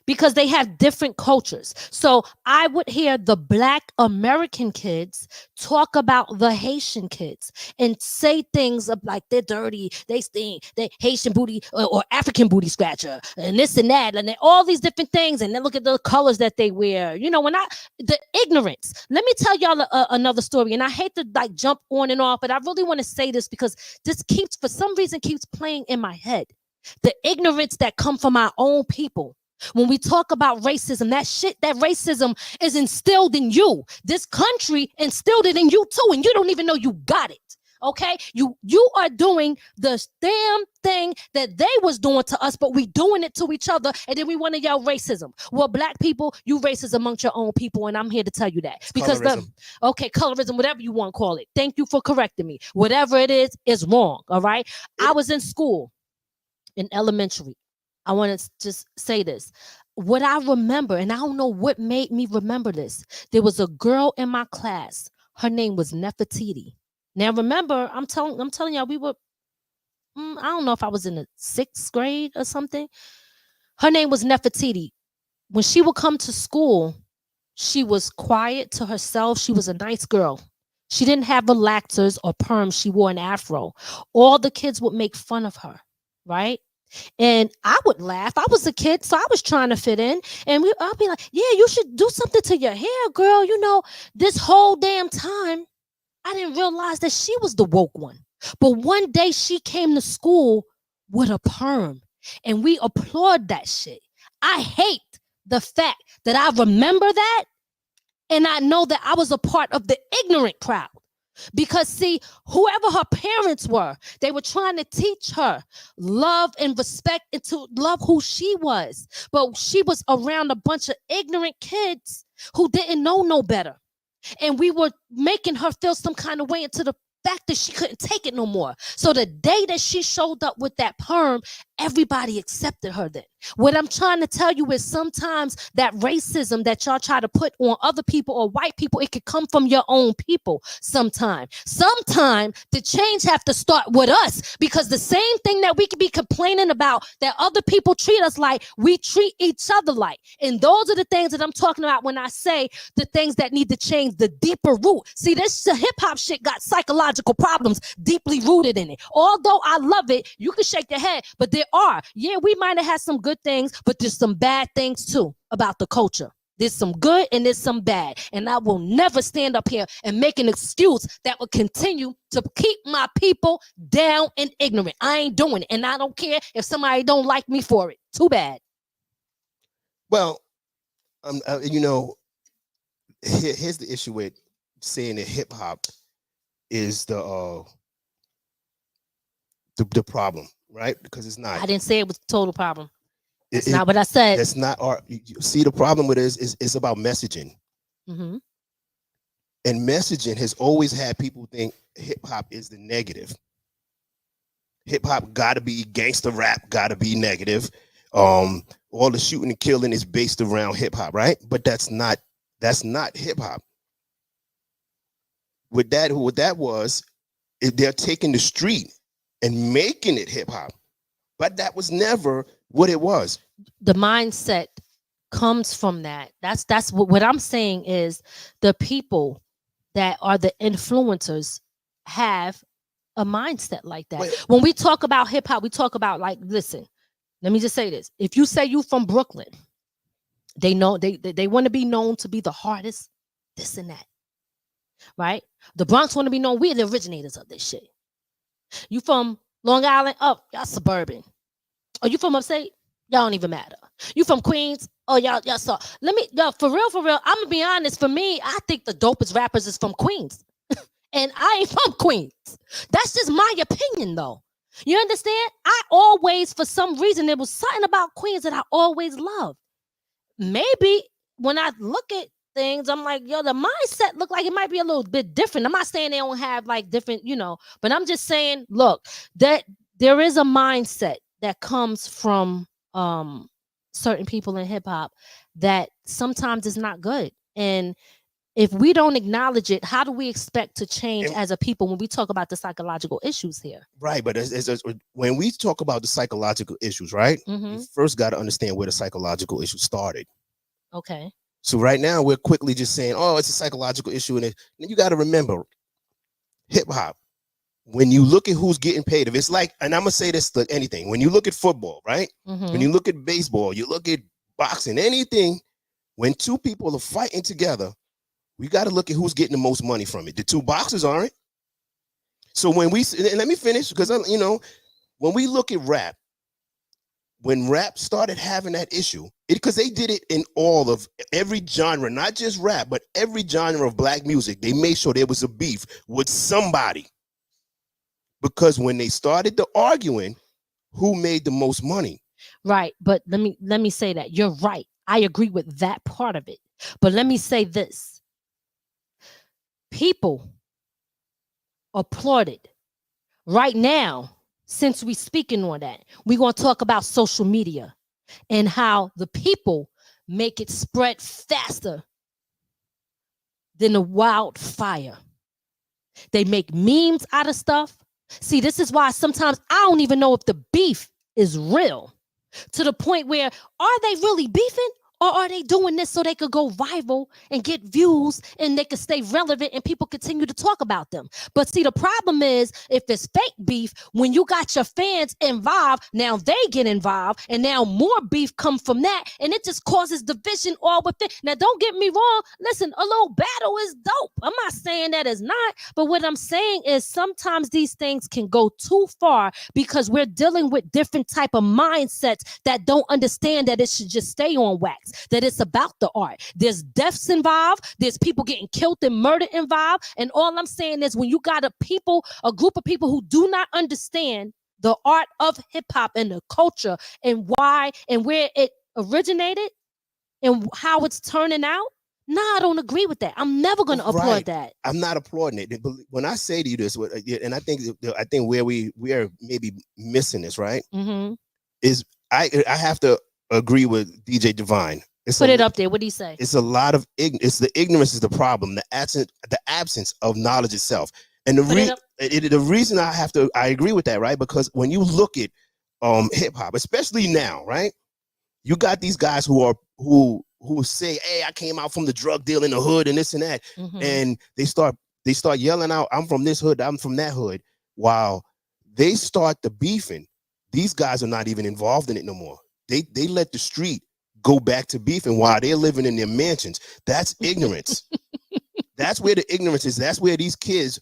Because they have different cultures. So I would hear the Black American kids talk about the Haitian kids and say things like they're dirty, they stink, they Haitian booty or African booty scratcher, and this and that, and all these different things. And then look at the colors that they wear. You know, the ignorance. Let me tell y'all another story. And I hate to like jump on and off, but I really want to say this because this for some reason keeps playing in my head. The ignorance that come from our own people. When we talk about racism, that racism is instilled in you. This country instilled it in you too, and you don't even know you got it. Okay, you are doing the damn thing that they was doing to us, but we doing it to each other, and then we want to yell racism. Well, Black people, you racist amongst your own people, and I'm here to tell you that because colorism, whatever you want to call it. Thank you for correcting me. Whatever it is wrong. All right, I was in school, in elementary. I want to just say this. What I remember, and I don't know what made me remember this. There was a girl in my class. Her name was Nefertiti. Now, remember, I'm telling y'all, we were, I don't know if I was in the 6th grade or something. Her name was Nefertiti. When she would come to school, she was quiet to herself. She was a nice girl. She didn't have relaxers or perms. She wore an afro. All the kids would make fun of her, right? And I would laugh. I was a kid, so I was trying to fit in. And I'll be like, yeah, you should do something to your hair, girl. You know, this whole damn time, I didn't realize that she was the woke one. But one day she came to school with a perm, and we applaud that shit. I hate the fact that I remember that, and I know that I was a part of the ignorant crowd. Because see, whoever her parents were, they were trying to teach her love and respect and to love who she was. But she was around a bunch of ignorant kids who didn't know no better. And we were making her feel some kind of way into the fact that she couldn't take it no more. So the day that she showed up with that perm, everybody accepted her then. What I'm trying to tell you is sometimes that racism that y'all try to put on other people or white people, it could come from your own people sometime. Sometime the change have to start with us, because the same thing that we could be complaining about that other people treat us like, we treat each other like. And those are the things that I'm talking about when I say the things that need to change, the deeper root. See, this hip-hop shit got psychological problems deeply rooted in it. Although I love it, you can shake your head, but there are. Yeah, we might have had some good things, but there's some bad things too about the culture. There's some good and there's some bad. And I will never stand up here and make an excuse that will continue to keep my people down and ignorant. I ain't doing it. And I don't care if somebody don't like me for it. Too bad. Well, you know, here's the issue with saying that hip hop is the problem, right? Because it's not. I didn't say it was a total problem. It's not what I said. It's not art. See, the problem with it is it's about messaging. Mm-hmm. And messaging has always had people think hip hop is the negative. Hip hop gotta be gangster rap, gotta be negative. All the shooting and killing is based around hip hop, right? But that's not hip hop. What that was, they're taking the street and making it hip hop. But that was never what it was. The mindset comes from that. That's what I'm saying is the people that are the influencers have a mindset like that. Wait. When we talk about hip hop, we talk about, like, listen, let me just say this. If you say you from Brooklyn, they know they want to be known to be the hardest, this and that. Right? The Bronx want to be known, we're the originators of this shit. You from Long Island? Oh, y'all suburban. Oh, you from upstate? Y'all don't even matter. You from Queens? Oh, y'all saw. For real, I'm gonna be honest. For me, I think the dopest rappers is from Queens. And I ain't from Queens. That's just my opinion, though. You understand? I always, for some reason, there was something about Queens that I always loved. Maybe when I look at things, I'm like, yo, the mindset look like it might be a little bit different. I'm not saying they don't have like different, but I'm just saying, look, that there is a mindset that comes from certain people in hip hop that sometimes is not good. And if we don't acknowledge it, how do we expect to change as a people when we talk about the psychological issues here? Right. But when we talk about the psychological issues, right, you first got to understand where the psychological issue started. Okay. So right now we're quickly just saying, oh, it's a psychological issue. And you got to remember, hip hop, when you look at who's getting paid, if it's like, and I'm going to say this to anything, when you look at football, right, when you look at baseball, you look at boxing, anything, when two people are fighting together, we got to look at who's getting the most money from it. The two boxers aren't. So when we, and let me finish, because, when we look at rap, when rap started having that issue, because they did it in all of every genre, not just rap, but every genre of black music, they made sure there was a beef with somebody. Because when they started the arguing, who made the most money? Right. But let me say that. You're right. I agree with that part of it. But let me say this. People applauded right now. Since we speaking on that, we're going to talk about social media and how the people make it spread faster than a wildfire. They make memes out of stuff. See, this is why sometimes I don't even know if the beef is real, to the point where, are they really beefing? Or are they doing this so they could go viral and get views and they could stay relevant and people continue to talk about them? But see, the problem is, if it's fake beef, when you got your fans involved, now they get involved and now more beef come from that. And it just causes division all within. Now, don't get me wrong. Listen, a little battle is dope. I'm not saying that it's not. But what I'm saying is sometimes these things can go too far because we're dealing with different type of mindsets that don't understand that it should just stay on wax. That it's about the art. There's deaths involved. There's people getting killed and murdered involved. And all I'm saying is, when you got a group of people who do not understand the art of hip hop and the culture and why and where it originated and how it's turning out. No, I don't agree with that. I'm never going to applaud that. I'm not applauding it. When I say to you this, and I think where we are maybe missing this, right? Is I have to agree with DJ Divine. Put it up there. What do you say? It's a lot of ignorance. The ignorance is the problem. The absence of knowledge itself. And the reason I agree with that, right? Because when you look at hip hop, especially now, right? You got these guys who say, "Hey, I came out from the drug deal in the hood and this and that," and they start yelling out, "I'm from this hood, I'm from that hood." While they start the beefing, these guys are not even involved in it no more. They let the street go back to beefing while they're living in their mansions. That's ignorance. That's where the ignorance is. That's where these kids,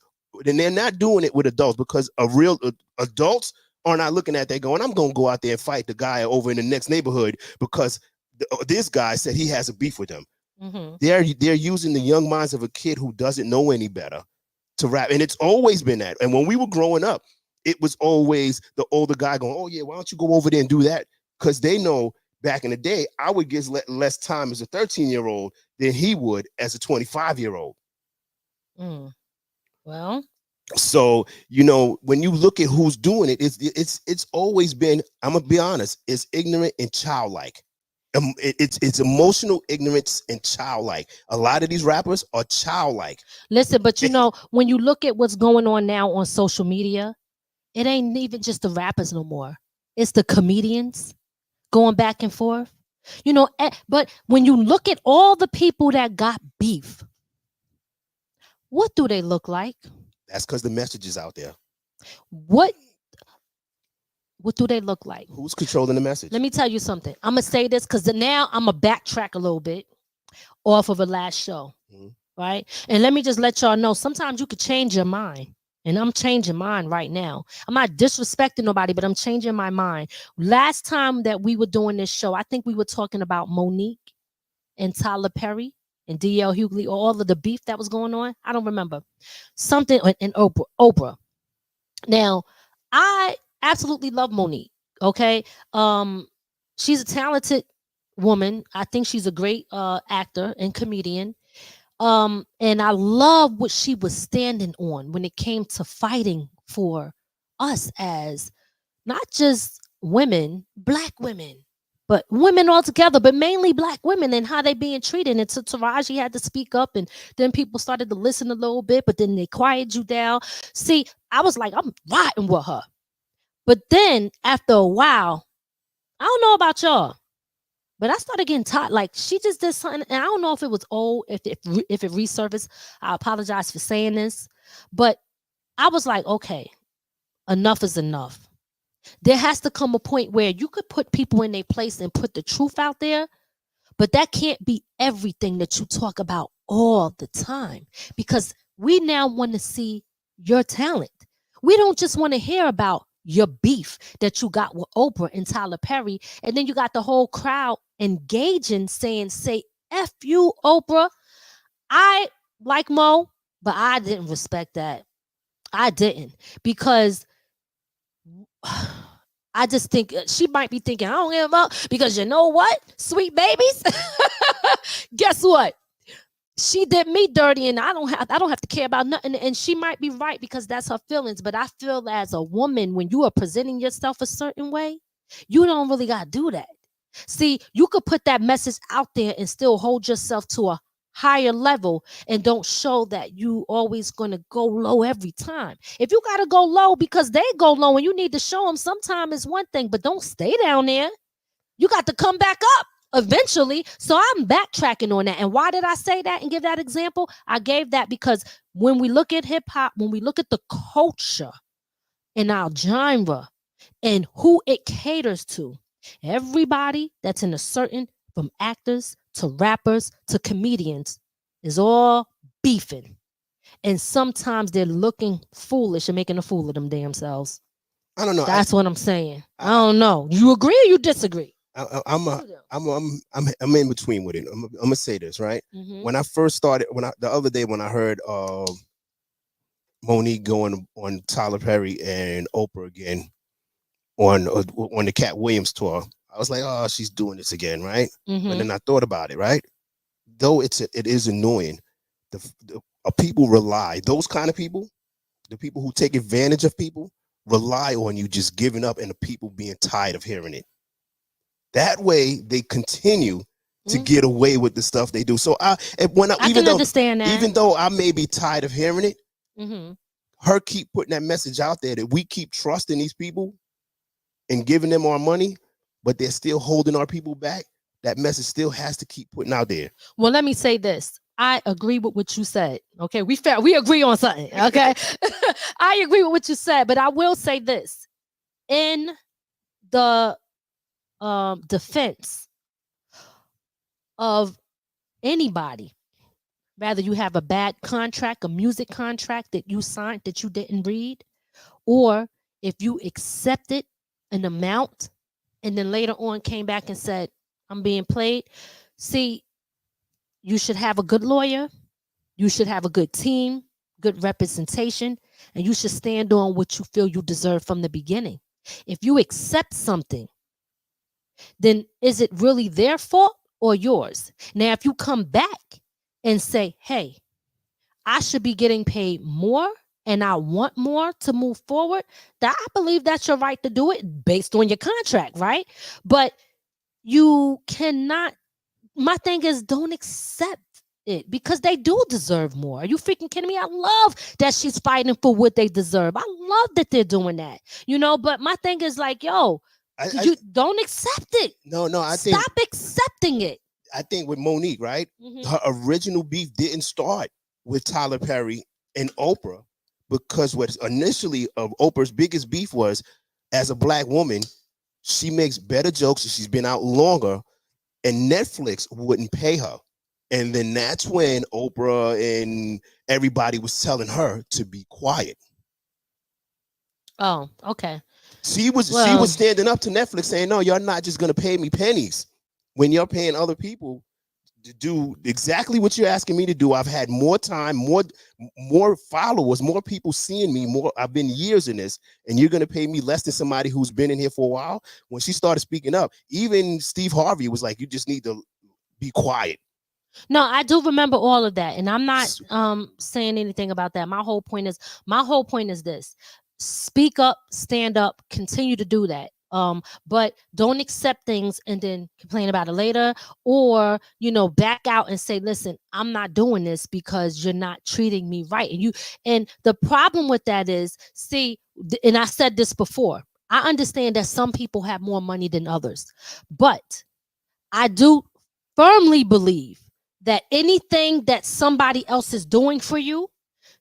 and they're not doing it with adults, because real adults are not looking at that going, "I'm going to go out there and fight the guy over in the next neighborhood because this guy said he has a beef with him." They're using the young minds of a kid who doesn't know any better to rap. And it's always been that. And when we were growing up, it was always the older guy going, "Oh yeah, why don't you go over there and do that?" Because they know back in the day, I would get less time as a 13-year-old than he would as a 25-year-old. Well, so when you look at who's doing it, it's always been, I'm gonna be honest, it's ignorant and childlike. It's emotional ignorance and childlike. A lot of these rappers are childlike. Listen, but when you look at what's going on now on social media, it ain't even just the rappers no more. It's the comedians going back and forth. But when you look at all the people that got beef, what do they look like? That's because the message is out there. What do they look like? Who's controlling the message? Let me tell you something. I'm going to say this because now I'm going to backtrack a little bit off of the last show, right? And let me just let y'all know, sometimes you could change your mind. And I'm changing mine right now. I'm not disrespecting nobody, but I'm changing my mind. Last time that we were doing this show, I think we were talking about Monique and Tyler Perry. and D.L. Hughley, or all of the beef that was going on. I don't remember. Something in Oprah. Now, I absolutely love Monique. Okay. She's a talented woman. I think she's a great actor and comedian. And I love what she was standing on when it came to fighting for us as not just women, Black women, but women altogether, but mainly Black women, and how they being treated. And so Taraji had to speak up, and then people started to listen a little bit, but then they quieted you down. See, I was like, I'm riding with her. But then after a while, I don't know about y'all, but I started getting tired. Like, she just did something, and I don't know if it was old, if it resurfaced. I apologize for saying this, but I was like, okay, enough is enough. There has to come a point where you could put people in their place and put the truth out there, but that can't be everything that you talk about all the time, because we now want to see your talent. We don't just want to hear about your beef that you got with Oprah and Tyler Perry, and then you got the whole crowd engaging, saying, say F you, Oprah. I like Mo, but I didn't respect that. I didn't, because I just think she might be thinking, I don't give a fuck, because you know what, sweet babies? Guess what? She did me dirty, and I don't have to care about nothing. And she might be right, because that's her feelings. But I feel as a woman, when you are presenting yourself a certain way, you don't really got to do that. See, you could put that message out there and still hold yourself to a higher level, and don't show that you always going to go low every time. If you got to go low because they go low and you need to show them sometime, is one thing, but don't stay down there. You got to come back up eventually. So I'm backtracking on that. And why did I say that and give that example? I gave that because when we look at hip hop, when we look at the culture in our genre and who it caters to, everybody that's in a certain, from actors to rappers to comedians, is all beefing. And sometimes they're looking foolish and making a fool of them damn selves. I don't know. That's what I'm saying. I don't know. You agree or you disagree? I'm in between with it. I'm gonna say this, right? Mm-hmm. When I first started, the other day when I heard Monique going on Tyler Perry and Oprah again on the Cat Williams tour, I was like, oh, she's doing this again, right? Mm-hmm. And then I thought about it, right? Though it is annoying, people rely, those kind of people, the people who take advantage of people, rely on you just giving up and the people being tired of hearing it. That way they continue to get away with the stuff they do. So I can understand that. Even though I may be tired of hearing it, her keep putting that message out there that we keep trusting these people and giving them our money, but they're still holding our people back. That message still has to keep putting out there. Well, let me say this. I agree with what you said. Okay, we agree on something. Okay, I agree with what you said, but I will say this: in the defense of anybody, whether you have a bad contract, a music contract that you signed that you didn't read, or if you accepted an amount and then later on came back and said, I'm being played. See, you should have a good lawyer. You should have a good team, good representation, and you should stand on what you feel you deserve from the beginning. If you accept something, then is it really their fault or yours? Now, if you come back and say, hey, I should be getting paid more and I want more to move forward, that I believe that's your right to do it based on your contract, right? But you cannot, my thing is, don't accept it because they do deserve more. Are you freaking kidding me? I love that she's fighting for what they deserve. I love that they're doing that, but my thing is like, yo, you don't accept it. No, Stop accepting it. I think with Monique, right? Her original beef didn't start with Tyler Perry and Oprah, because what initially of Oprah's biggest beef was, as a Black woman, she makes better jokes and she's been out longer, and Netflix wouldn't pay her. And then that's when Oprah and everybody was telling her to be quiet. Oh, okay. She was standing up to Netflix saying, no, you're not just going to pay me pennies when you're paying other people do exactly what you're asking me to do. I've had more time, more followers, more people seeing me, more. I've been years in this, and you're gonna pay me less than somebody who's been in here for a while. When she started speaking up, even Steve Harvey was like, "You just need to be quiet." No, I do remember all of that, and I'm not saying anything about that. My whole point is this: speak up, stand up, continue to do that. But don't accept things and then complain about it later, or back out and say, listen, I'm not doing this because you're not treating me right. And the problem with that is, see, and I said this before, I understand that some people have more money than others, but I do firmly believe that anything that somebody else is doing for you,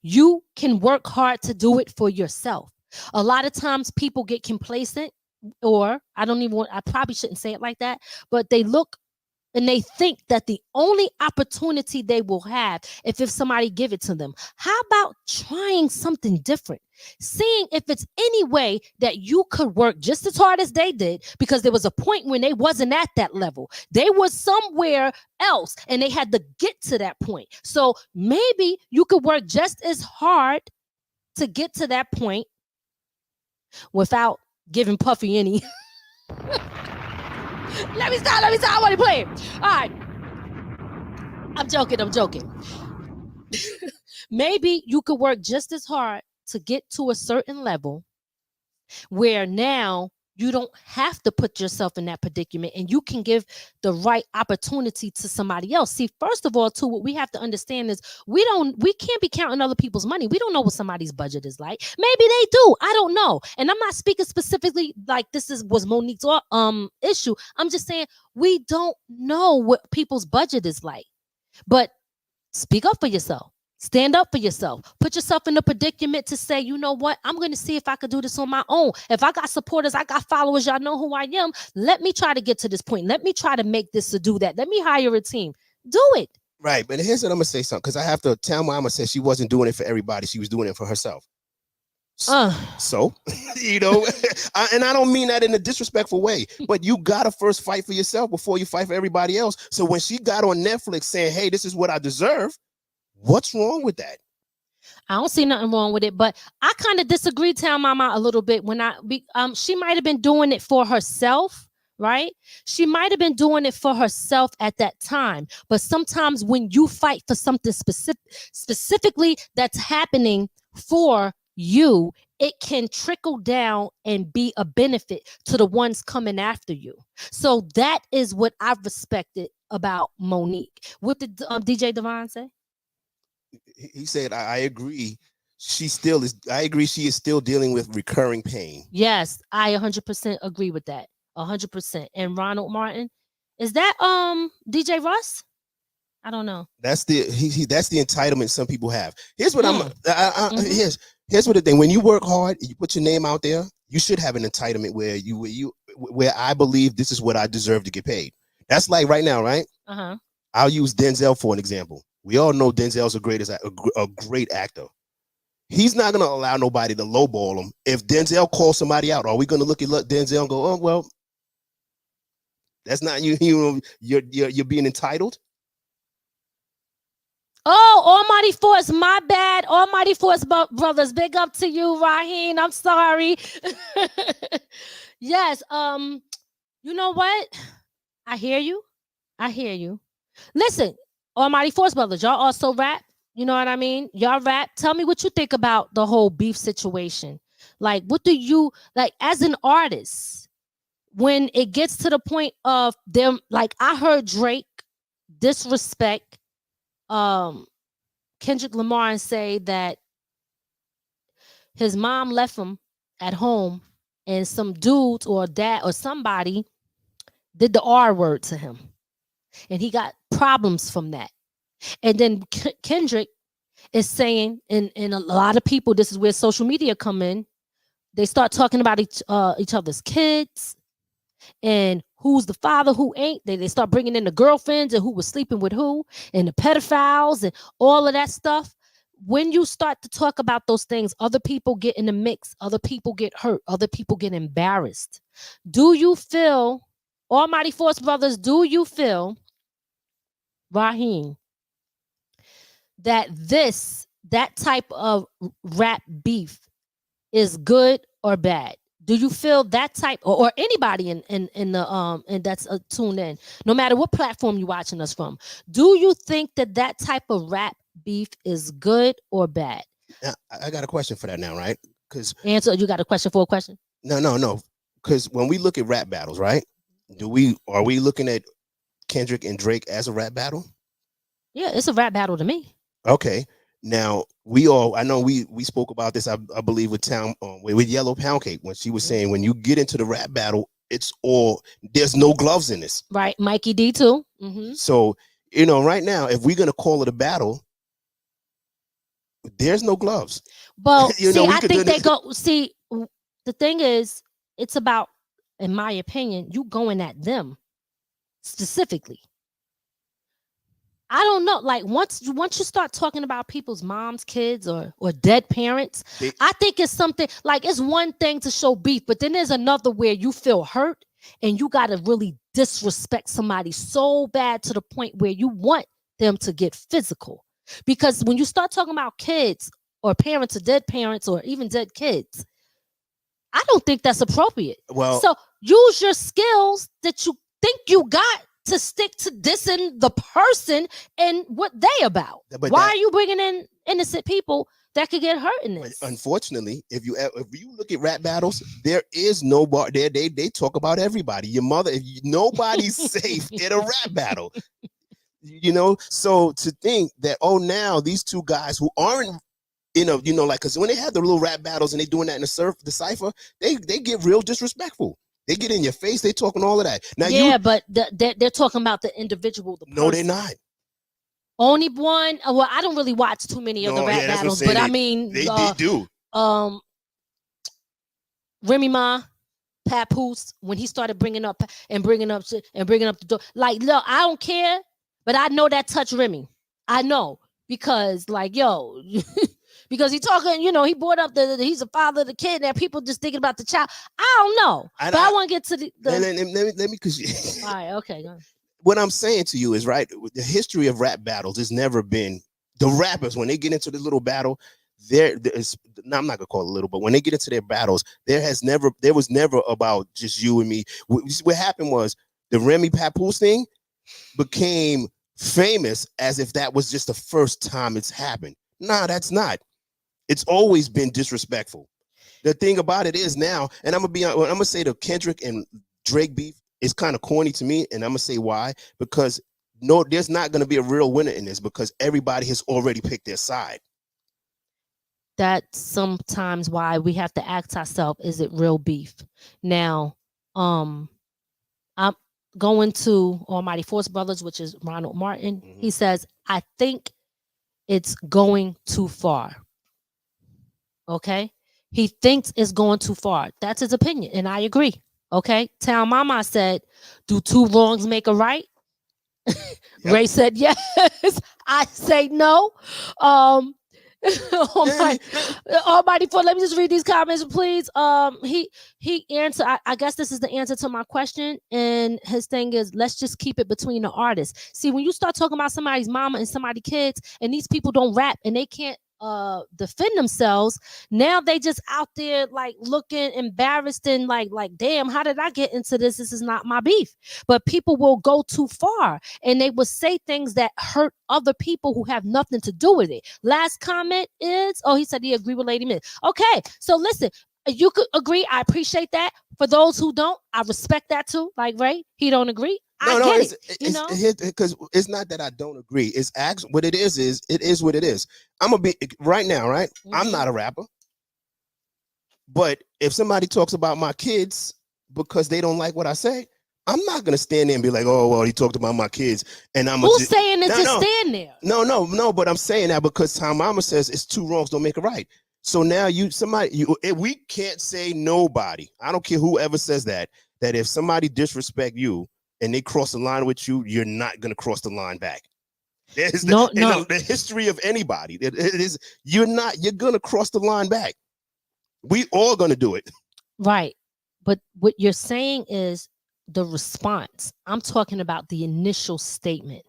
you can work hard to do it for yourself. A lot of times people get complacent, or I probably shouldn't say it like that, but they look and they think that the only opportunity they will have if somebody give it to them. How about trying something different? Seeing if it's any way that you could work just as hard as they did, because there was a point when they wasn't at that level. They were somewhere else and they had to get to that point. So maybe you could work just as hard to get to that point without giving Puffy any. Let me stop. I want to play it. All right. I'm joking. Maybe you could work just as hard to get to a certain level where now you don't have to put yourself in that predicament, and you can give the right opportunity to somebody else. See, first of all, too, what we have to understand is we can't be counting other people's money. We don't know what somebody's budget is like. Maybe they do. I don't know. And I'm not speaking specifically like was Monique's issue. I'm just saying we don't know what people's budget is like. But speak up for yourself. Stand up for yourself. Put yourself in a predicament to say, you know what? I'm going to see if I could do this on my own. If I got supporters, I got followers, y'all know who I am. Let me try to get to this point. Let me try to make this or do that. Let me hire a team. Do it. Right. But here's what I'm going to say something, because I have to tell Mama said she wasn't doing it for everybody. She was doing it for herself. So, and I don't mean that in a disrespectful way, but you got to first fight for yourself before you fight for everybody else. So when she got on Netflix saying, hey, this is what I deserve, what's wrong with that? I don't see nothing wrong with it, but I kind of disagree, Town Mama, a little bit. She might have been doing it for herself, right? She might have been doing it for herself at that time. But sometimes when you fight for something specifically that's happening for you, it can trickle down and be a benefit to the ones coming after you. So that is what I've respected about Monique. What did DJ Devon say? He said, I agree. She is still dealing with recurring pain. Yes, I 100% agree with that. 100%. And Ronald Martin, is that DJ Russ? I don't know. That's the entitlement some people have. Here's what here's what the thing. When you work hard, you put your name out there, you should have an entitlement where I believe this is what I deserve to get paid. That's like right now, right? Uh-huh. I'll use Denzel for an example. We all know Denzel's a great actor. He's not going to allow nobody to lowball him. If Denzel calls somebody out, are we going to look at Denzel and go, oh, well, that's not you. You're being entitled? Oh, Almighty Force, my bad. Almighty Force brothers, big up to you, Raheem. I'm sorry. Yes. You know what? I hear you. Listen, Almighty Force brothers, y'all also rap. You know what I mean? Y'all rap. Tell me what you think about the whole beef situation. Like, what do you like as an artist when it gets to the point of them? Like, I heard Drake disrespect Kendrick Lamar and say that his mom left him at home and some dudes or dad or somebody did the R word to him. And he got problems from that. And then Kendrick is saying, and a lot of people, this is where social media come in. They start talking about each other's kids and who's the father, who ain't. They start bringing in the girlfriends and who was sleeping with who and the pedophiles and all of that stuff. When you start to talk about those things, other people get in the mix. Other people get hurt. Other people get embarrassed. Do you feel, Almighty Force brothers, do you feel Raheem, that that type of rap beef is good or bad? Do you feel that type, or anybody in the and that's tuned in, no matter what platform you're watching us from? Do you think that that type of rap beef is good or bad? Now, I got a question for that now, right? Because answer. You got a question for a question? No. Because when we look at rap battles, right? Are we looking at Kendrick and Drake as a rap battle? Yeah, it's a rap battle to me. Okay. Now I know we spoke about this, I believe, with with Yellow Pound Cake, when she was saying when you get into the rap battle, there's no gloves in this. Right, Mikey D too. Mm-hmm. So right now, if we're gonna call it a battle, there's no gloves. Well, I think they go. See, the thing is, it's about, in my opinion, you going at them specifically. I don't know. Like once you start talking about people's moms, kids, or dead parents, I think it's something like, it's one thing to show beef, but then there's another where you feel hurt and you got to really disrespect somebody so bad to the point where you want them to get physical. Because when you start talking about kids or parents or dead parents or even dead kids, I don't think that's appropriate. Well, so use your skills that you think you got to stick to dissing the person and what they about. Why are you bringing in innocent people that could get hurt in this? Unfortunately, if you look at rap battles, there is no bar. They talk about everybody. Your mother. Nobody's safe in a rap battle. So to think that now these two guys who aren't like, because when they have the little rap battles and they doing that in the cipher, they get real disrespectful. They get in your face. They talking all of that. Now, but they're talking about the individual. No, they're not. Only one. Well, I don't really watch too many of the rap battles, but I mean, they do. Remy Ma, Papoose, when he started bringing up the door, like, look, I don't care, but I know that touched Remy. I know, because like, yo. Because he talking, he brought up he's a father of the kid, and people just thinking about the child. I don't know, but I want to get to the. Let me, because. All right, okay. Go ahead. What I'm saying to you is, right, the history of rap battles has never been, the rappers, when they get into the little battle, I'm not gonna call it little, but when they get into their battles, there was never about just you and me. What happened was the Remy Papoose thing became famous as if that was just the first time it's happened. Nah, that's not. It's always been disrespectful. The thing about it is now, and I'm gonna say the Kendrick and Drake beef is kind of corny to me, and I'm gonna say why. Because there's not gonna be a real winner in this, because everybody has already picked their side. That's sometimes why we have to ask ourselves, is it real beef? Now, I'm going to Almighty Force Brothers, which is Ronald Martin. Mm-hmm. He says, I think it's going too far. Okay, he thinks it's going too far. That's his opinion, and I agree. Okay, Town Mama said, "Do two wrongs make a right?" Yep. Ray said yes. I say no. Almighty Force. Let me just read these comments, please. He answered. I guess this is the answer to my question, and his thing is, let's just keep it between the artists. See, when you start talking about somebody's mama and somebody's kids, and these people don't rap and they can't defend themselves, now they just out there like looking embarrassed and like damn, how did I get into this? This is not my beef. But people will go too far and they will say things that hurt other people who have nothing to do with it. Last comment is, he said he agreed with Lady Miss. Okay, so listen, you could agree. I appreciate that. For those who don't, I respect that too. Like Ray, he don't agree. Because it's not that I don't agree. It's actually what it is what it is. I'm gonna be right now, right? Mm-hmm. I'm not a rapper, but if somebody talks about my kids because they don't like what I say, I'm not gonna stand there and be like, "Oh, well, he talked about my kids," and I'm saying it. Just stand there. No. But I'm saying that because Tom Mama says it's two wrongs don't make a right. So now we can't say nobody. I don't care whoever says that if somebody disrespect you and they cross the line with you, you're not going to cross the line back. There's the history of anybody. It is, you're going to cross the line back. We all going to do it. Right. But what you're saying is the response. I'm talking about the initial statement.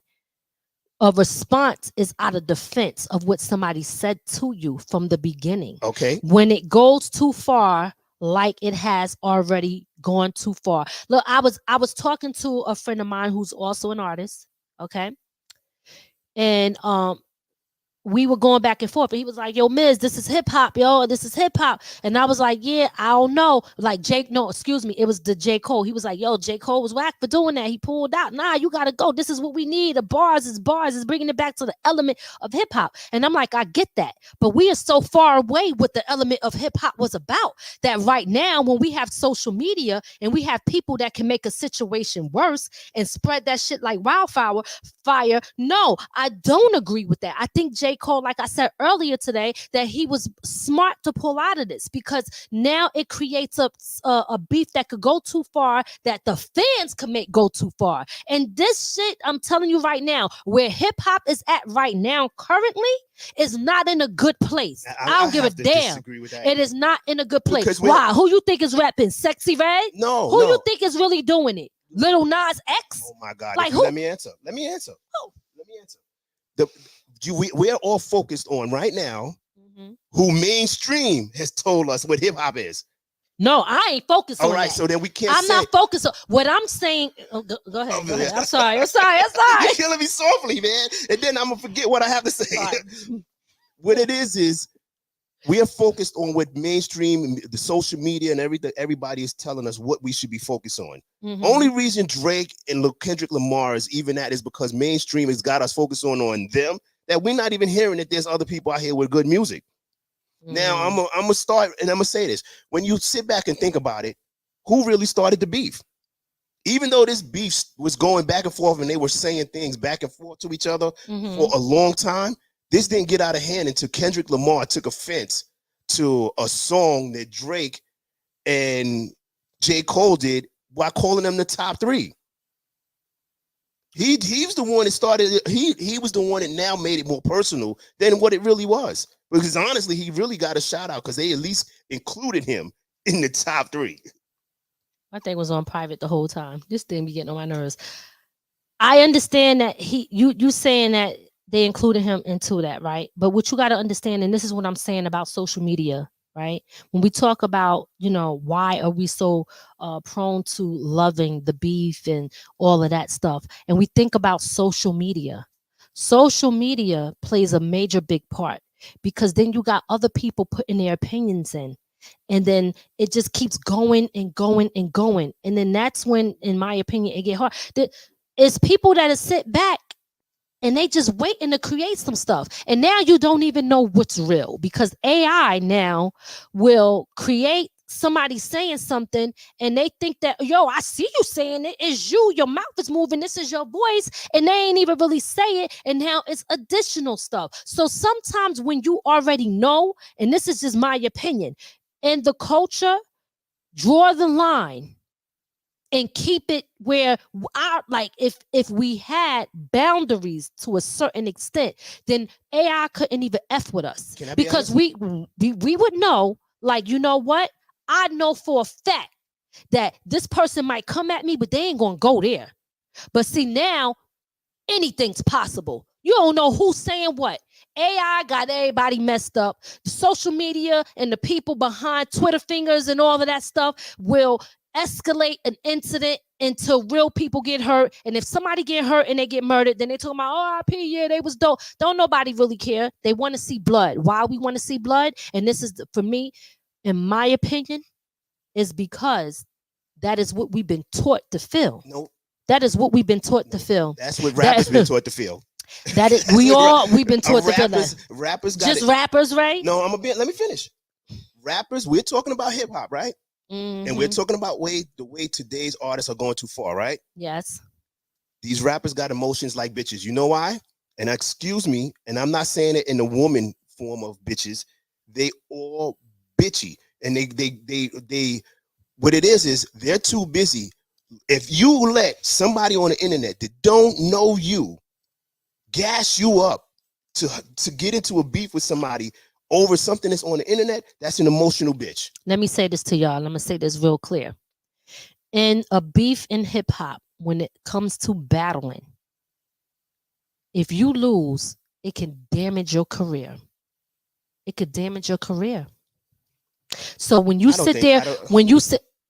A response is out of defense of what somebody said to you from the beginning. Okay. When it goes too far, like it has already gone too far. Look, I was talking to a friend of mine who's also an artist. Okay. And we were going back and forth, and he was like, "Yo, Miz, this is hip hop, yo. This is hip hop." And I was like, "Yeah, I don't know." Like it was the J. Cole. He was like, "Yo, J. Cole was whack for doing that. He pulled out. Nah, you gotta go. This is what we need. The bars is bringing it back to the element of hip hop." And I'm like, I get that, but we are so far away what the element of hip hop was about that right now, when we have social media and we have people that can make a situation worse and spread that shit like wildfire. No, I don't agree with that. I think J. Cole, like I said earlier today, that he was smart to pull out of this, because now it creates a beef that could go too far, that the fans could make go too far. And this shit, I'm telling you right now, where hip hop is at right now currently is not in a good place. I don't give a damn. It is not in a good place. Why? Who you think is rapping? Sexy Red? No. Who you think is really doing it? Lil Nas X? Oh my God! Like who? Let me answer. We're all focused on right now who mainstream has told us what hip hop is. No, I ain't focused on that. All right, so then we can't. I'm not focused on what I'm saying. Oh, go ahead. Go ahead. I'm sorry. You're killing me softly, man. And then I'm gonna forget what I have to say. Right. What it is we are focused on what mainstream, the social media, and everything. Everybody is telling us what we should be focused on. Only reason Drake and Kendrick Lamar is even that is because mainstream has got us focused on them, that we're not even hearing that there's other people out here with good music. Now I'm gonna start, and I'm gonna say this: when you sit back and think about it, who really started the beef? Even though this beef was going back and forth, and they were saying things back and forth to each other for a long time, this didn't get out of hand until Kendrick Lamar took offense to a song that Drake and J. Cole did while calling them the top three. He was the one that started. He was the one that now made it more personal than what it really was. Because honestly, he really got a shout out because they at least included him in the top three. My thing was on private the whole time. This thing be getting on my nerves. I understand that you saying that they included him into that, right? But what you got to understand, and this is what I'm saying about social media, right? When we talk about, why are we so prone to loving the beef and all of that stuff, and we think about social media plays a major big part, because then you got other people putting their opinions in, and then it just keeps going and going and going, and then that's when, in my opinion, it get hard. It's people that sit back and they just waiting to create some stuff. And now you don't even know what's real, because AI now will create somebody saying something and they think that, yo, I see you saying it. It's you. Your mouth is moving. This is your voice. And they ain't even really say it. And now it's additional stuff. So sometimes when you already know, and this is just my opinion, in the culture, draw the line and keep it where if we had boundaries to a certain extent, then AI couldn't even F with us, because we would know, like, you know what? I know for a fact that this person might come at me, but they ain't gonna go there. But see, now anything's possible. You don't know who's saying what. AI got everybody messed up. The social media and the people behind Twitter fingers and all of that stuff will escalate an incident until real people get hurt. And if somebody get hurt and they get murdered, then they talk about RIP, yeah, they was dope. Don't nobody really care. They want to see blood. Why we want to see blood? And this is, for me, in my opinion, is because that is what we've been taught to feel. Nope. That is what we've been taught to feel. That's what rappers been taught to feel. That is, we've been taught to feel that. Rappers got just it. Rappers, right? No, let me finish. Rappers, we're talking about hip hop, right? And we're talking about the way today's artists are going too far, right? Yes. These rappers got emotions like bitches. You know why? And excuse me, and I'm not saying it in the woman form of bitches. They all bitchy, and they what it is they're too busy. If you let somebody on the internet that don't know you gas you up to get into a beef with somebody over something that's on the internet, that's an emotional bitch. Let me say this to y'all. I'm gonna say this real clear. In a beef in hip hop, when it comes to battling, if you lose, it can damage your career. It could damage your career. So when you sit there,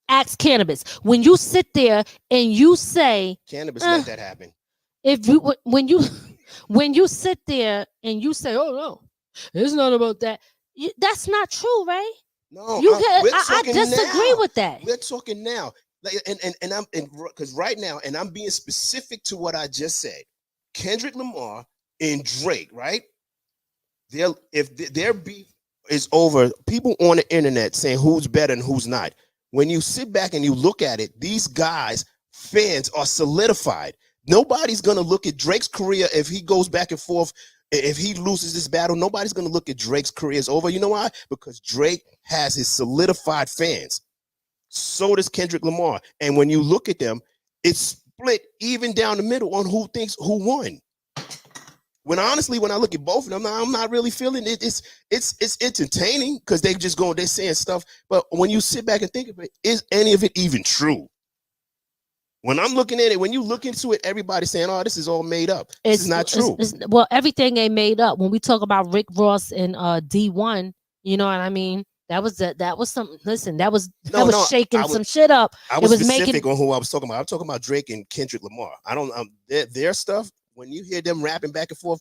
ask Cannabis, when you sit there and you say, Cannabis let that happen. If you when you sit there and you say, oh no, it's not about that. That's not true, Ray. No, I disagree with that. We're talking now, and I'm because right now, and I'm being specific to what I just said. Kendrick Lamar and Drake, right? If their beef is over, people on the internet saying who's better and who's not. When you sit back and you look at it, these guys, fans, are solidified. Nobody's gonna look at Drake's career if he goes back and forth. If he loses this battle, nobody's going to look at Drake's career as over. You know why? Because Drake has his solidified fans. So does Kendrick Lamar. And when you look at them, it's split even down the middle on who thinks who won. When honestly, when I look at both of them, I'm not really feeling it. It's entertaining because they're saying stuff. But when you sit back and think of it, is any of it even true? When I'm looking at it, when you look into it, everybody's saying, oh, this is all made up. It's not true. Well, everything ain't made up. When we talk about Rick Ross and D1, you know what I mean? That was something. Listen, that was shaking some shit up. I was specific on who I was talking about. I'm talking about Drake and Kendrick Lamar. I don't their stuff. When you hear them rapping back and forth,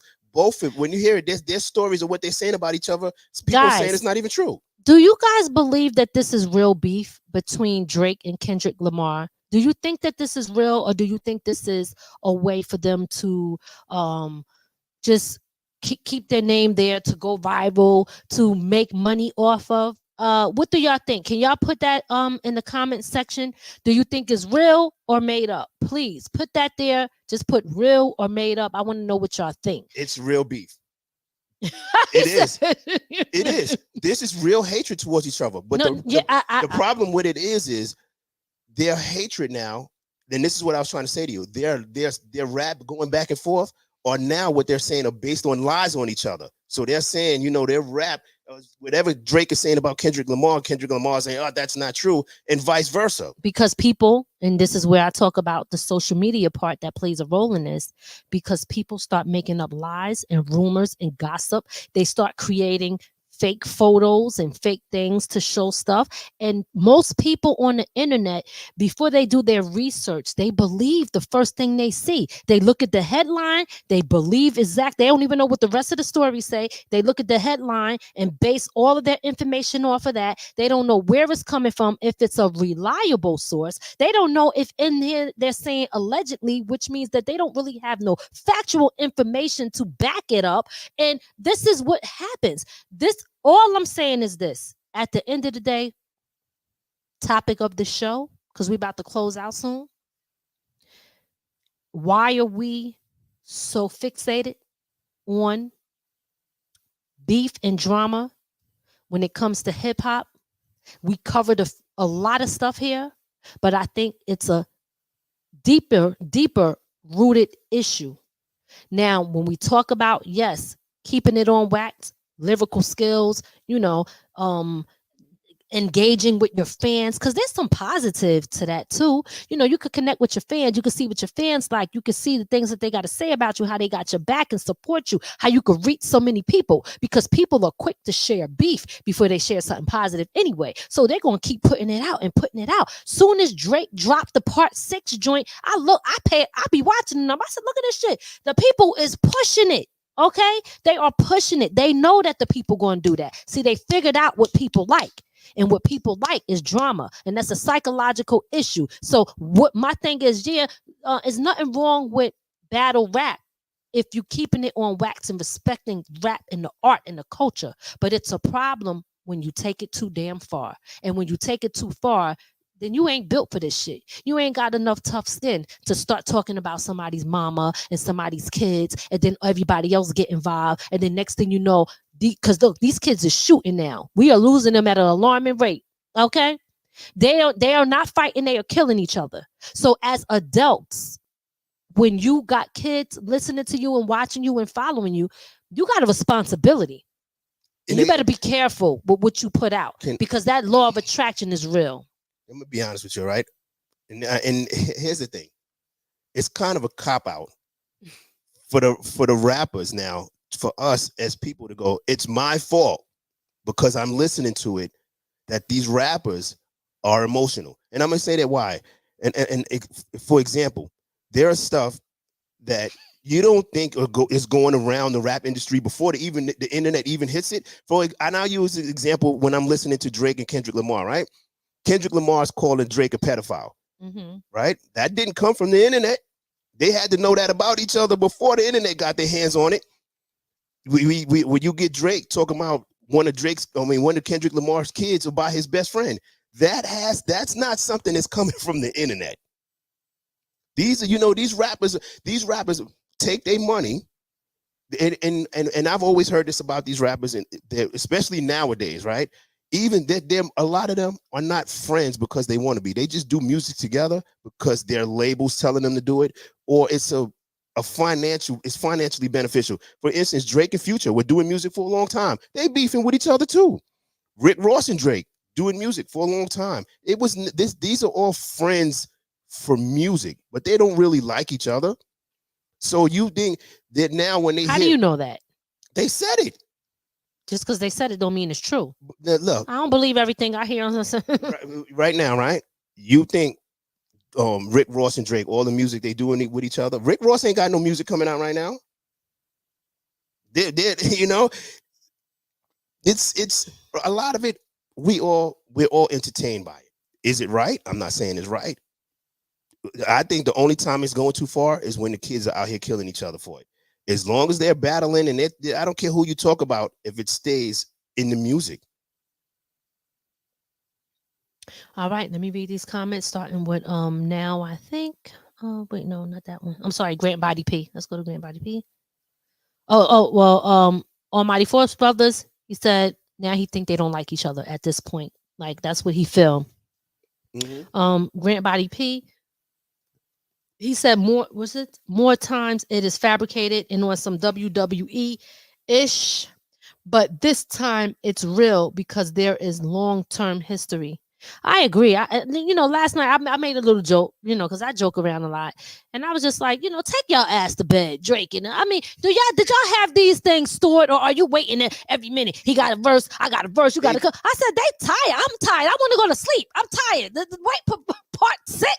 when you hear it, their stories of what they're saying about each other. People saying it's not even true. Do you guys believe that this is real beef between Drake and Kendrick Lamar? Do you think that this is real, or do you think this is a way for them to just keep their name there, to go viral, to make money off of? What do y'all think? Can y'all put that in the comment section? Do you think it's real or made up? Please put that there. Just put real or made up. I want to know what y'all think. It's real beef. It is. It is. This is real hatred towards each other. But the problem with it is their hatred now, and this is what I was trying to say to you, their rap going back and forth, or now what they're saying are based on lies on each other. So they're saying, their rap, whatever Drake is saying about Kendrick Lamar is saying, oh, that's not true, and vice versa. Because people, and this is where I talk about the social media part that plays a role in this, because people start making up lies and rumors and gossip. They start creating fake photos and fake things to show stuff. And most people on the internet, before they do their research, they believe the first thing they see. They look at the headline, they believe they don't even know what the rest of the story say. They look at the headline and base all of their information off of that. They don't know where it's coming from, if it's a reliable source. They don't know if in here they're saying allegedly, which means that they don't really have no factual information to back it up. And this is what happens. All I'm saying is this: at the end of the day, topic of the show, because we're about to close out soon. Why are we so fixated on beef and drama when it comes to hip hop? We covered a lot of stuff here, but I think it's a deeper rooted issue. Now, when we talk about, yes, keeping it on wax, lyrical skills, engaging with your fans, because there's some positive to that too. You could connect with your fans. You can see what your fans like. You can see the things that they got to say about you, how they got your back and support you, how you could reach so many people, because people are quick to share beef before they share something positive anyway. So they're going to keep putting it out. Soon as Drake dropped the Part 6 joint, I be watching them. I said, look at this shit. The people is pushing it. Okay, they are pushing it. They know that the people going to do that. See, they figured out what people like, and what people like is drama, and that's a psychological issue. So what my thing is, is nothing wrong with battle rap if you keeping it on wax and respecting rap and the art and the culture. But it's a problem when you take it too damn far, and when you take it too far, then you ain't built for this shit. You ain't got enough tough skin to start talking about somebody's mama and somebody's kids, and then everybody else get involved. And then next thing you know, because look, these kids are shooting now. We are losing them at an alarming rate. Okay, they are not fighting; they are killing each other. So as adults, when you got kids listening to you and watching you and following you, you got a responsibility. And you better be careful with what you put out, because that law of attraction is real. I'm gonna be honest with you, right? And here's the thing: it's kind of a cop out for the rappers now, for us as people to go, it's my fault because I'm listening to it that these rappers are emotional. And I'm gonna say that why. And for example, there are stuff that you don't think is going around the rap industry before the internet even hits it. And I'll use an example when I'm listening to Drake and Kendrick Lamar, right? Kendrick Lamar's calling Drake a pedophile, right? That didn't come from the internet. They had to know that about each other before the internet got their hands on it. When you get Drake talking about one of Kendrick Lamar's kids about his best friend, that's not something that's coming from the internet. These rappers take their money, and I've always heard this about these rappers, and especially nowadays, right? Even a lot of them are not friends because they want to be. They just do music together because their labels telling them to do it, or it's financially beneficial. For instance, Drake and Future were doing music for a long time. They beefing with each other too. Rick Ross and Drake doing music for a long time. These are all friends for music, but they don't really like each other. So you think that now when they how do you know that? They said it. Just because they said it don't mean it's true. Look, I don't believe everything I hear on this. right now, right? You think Rick Ross and Drake, all the music they doing with each other. Rick Ross ain't got no music coming out right now. They're it's a lot of it. We're all entertained by it. Is it right? I'm not saying it's right. I think the only time it's going too far is when the kids are out here killing each other for it. As long as they're battling, and I don't care who you talk about, if it stays in the music. All right, let me read these comments, starting with now I think. Oh wait, no, not that one. I'm sorry, Grant Body P. Let's go to Grant Body P. Almighty Force Brothers. He said now he think they don't like each other at this point. Like that's what he feel. Grant Body P. He said more times it is fabricated and on some WWE-ish, but this time it's real because there is long-term history. I agree. Last night I made a little joke, because I joke around a lot, and I was just like, take y'all ass to bed, Drake. Did y'all have these things stored, or are you waiting every minute? He got a verse, I got a verse, you got a. I said they tired. I'm tired. I want to go to sleep. I'm tired. Wait for part 6.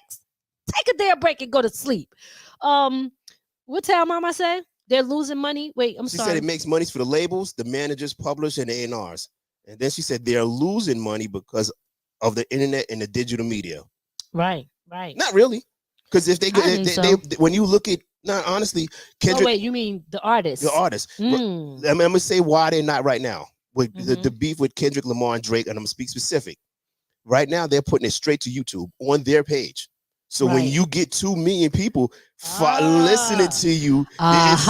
Take a damn break and go to sleep. What tell Mama say? They're losing money. Wait, She said it makes money for the labels, the managers, publishers, and the A&Rs. And then she said they're losing money because of the internet and the digital media. Right. Not really, because if they when you look at honestly, Kendrick. Oh wait, you mean the artists? The artists. I'm gonna say why they're not right now with the beef with Kendrick Lamar and Drake, and I'm gonna speak specific. Right now, they're putting it straight to YouTube on their page. So when you get 2 million people listening to you, it's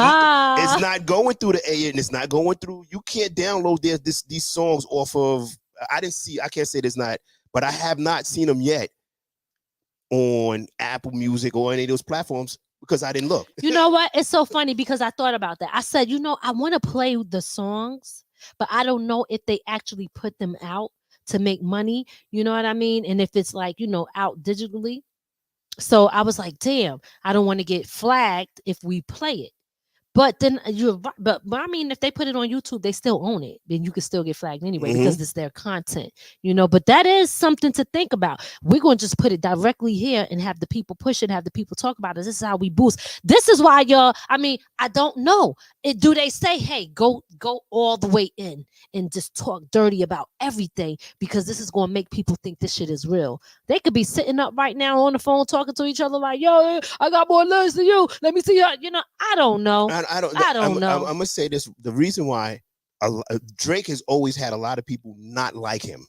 not going through the A, and it's not going through. You can't download these songs off of. I can't say there's not, but I have not seen them yet on Apple Music or any of those platforms because I didn't look. You know what? It's so funny because I thought about that. I said, I want to play the songs, but I don't know if they actually put them out to make money. You know what I mean? And if it's like, out digitally. So I was like, damn, I don't want to get flagged if we play it. But then but I mean, if they put it on YouTube, they still own it. Then you can still get flagged anyway because it's their content, But that is something to think about. We're going to just put it directly here and have the people push it, have the people talk about it. This is how we boost. This is why I don't know. Do they say, hey, go all the way in and just talk dirty about everything because this is going to make people think this shit is real? They could be sitting up right now on the phone talking to each other like, yo, I got more legs than you. Let me see you. I don't know. I don't know. I'm gonna say this: the reason why Drake has always had a lot of people not like him.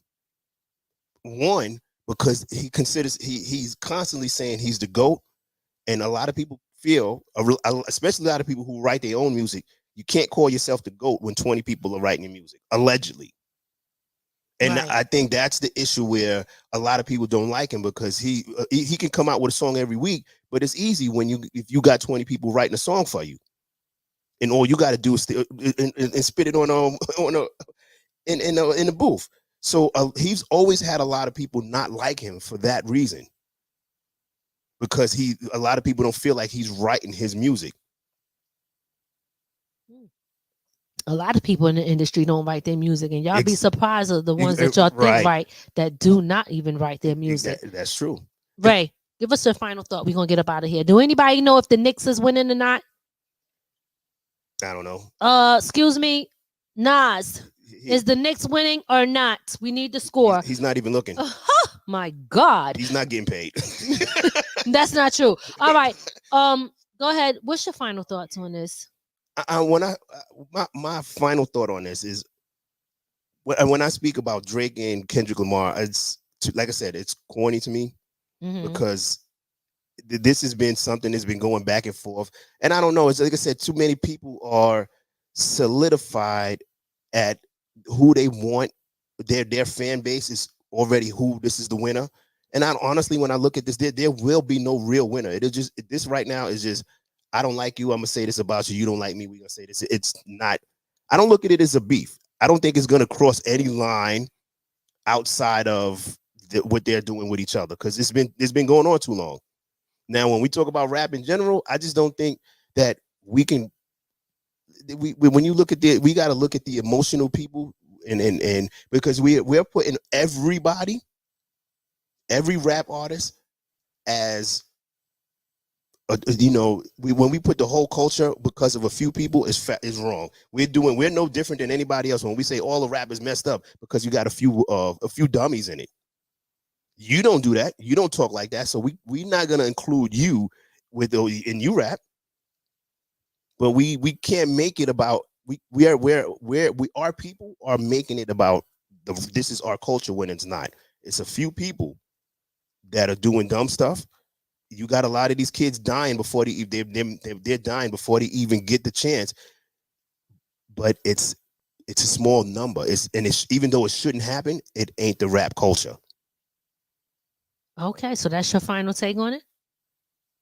One, because he considers he's constantly saying he's the GOAT, and a lot of people feel, especially a lot of people who write their own music, you can't call yourself the GOAT when 20 people are writing your music, allegedly. And I think that's the issue where a lot of people don't like him because he can come out with a song every week, but it's easy if you got 20 people writing a song for you. And all you got to do is and spit it in the booth. So he's always had a lot of people not like him for that reason, because a lot of people don't feel like he's writing his music. A lot of people in the industry don't write their music, and y'all be surprised of the ones that y'all think write that do not even write their music. That's true. Ray, give us your final thought. We're gonna get up out of here. Do anybody know if the Knicks is winning or not? I don't know. Excuse me, Nas. Is the Knicks winning or not? We need the score. He's not even looking. My God. He's not getting paid. That's not true. All right. Go ahead. What's your final thoughts on this? My final thought on this is when I speak about Drake and Kendrick Lamar, it's like I said, it's corny to me because this has been something that's been going back and forth. And I don't know. It's like I said, too many people are solidified at who they want. Their fan base is already who this is the winner. And honestly, when I look at this, there will be no real winner. It'll just, this right now is just, I don't like you, I'm gonna say this about you. You don't like me, we're gonna say this. It's not, I don't look at it as a beef. I don't think it's gonna cross any line outside of what they're doing with each other, because it's been going on too long. Now, when we talk about rap in general, I just don't think that we can. When you look at we got to look at the emotional people, and because we're putting everybody, every rap artist as when we put the whole culture because of a few people is wrong. We're no different than anybody else when we say all the rap is messed up because you got a few dummies in it. You don't do that. You don't talk like that. So we're not gonna include you in you rap. But we can't make it about our people are making it about this is our culture when it's not. It's a few people that are doing dumb stuff. You got a lot of these kids dying before they're dying before they even get the chance. But it's a small number. It's even though it shouldn't happen, it ain't the rap culture. Okay, so that's your final take on it?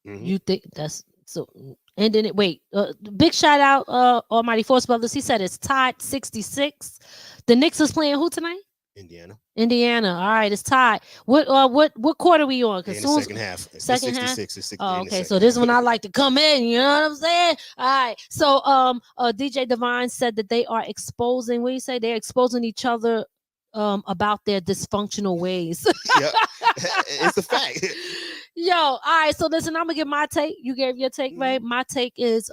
Mm-hmm. You think that's so? And then big shout out, Almighty Force Brothers. He said it's tied 66. The Knicks is playing who tonight? Indiana. All right, it's tied. What quarter are we on? Because second half. Second half. 66. Oh, okay, so this one I like to come in. You know what I'm saying? All right. So DJ Divine said that they are exposing. What do you say? They're exposing each other about their dysfunctional ways. Yeah, it's a fact. Yo, all right. So listen, I'm gonna give my take. You gave your take, right? My take is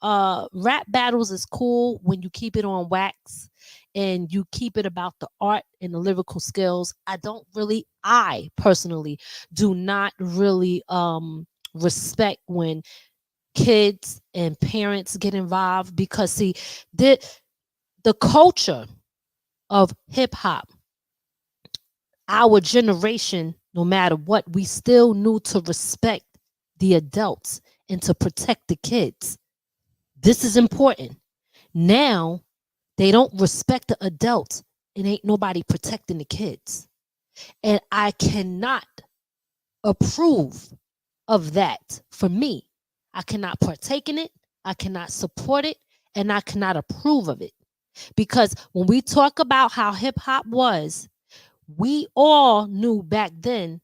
rap battles is cool when you keep it on wax and you keep it about the art and the lyrical skills. I personally do not really respect when kids and parents get involved, because see, the culture of hip hop, our generation, no matter what, we still knew to respect the adults and to protect the kids. This is important. Now, they don't respect the adults and ain't nobody protecting the kids. And I cannot approve of that. For me, I cannot partake in it. I cannot support it. And I cannot approve of it. Because when we talk about how hip hop was, we all knew back then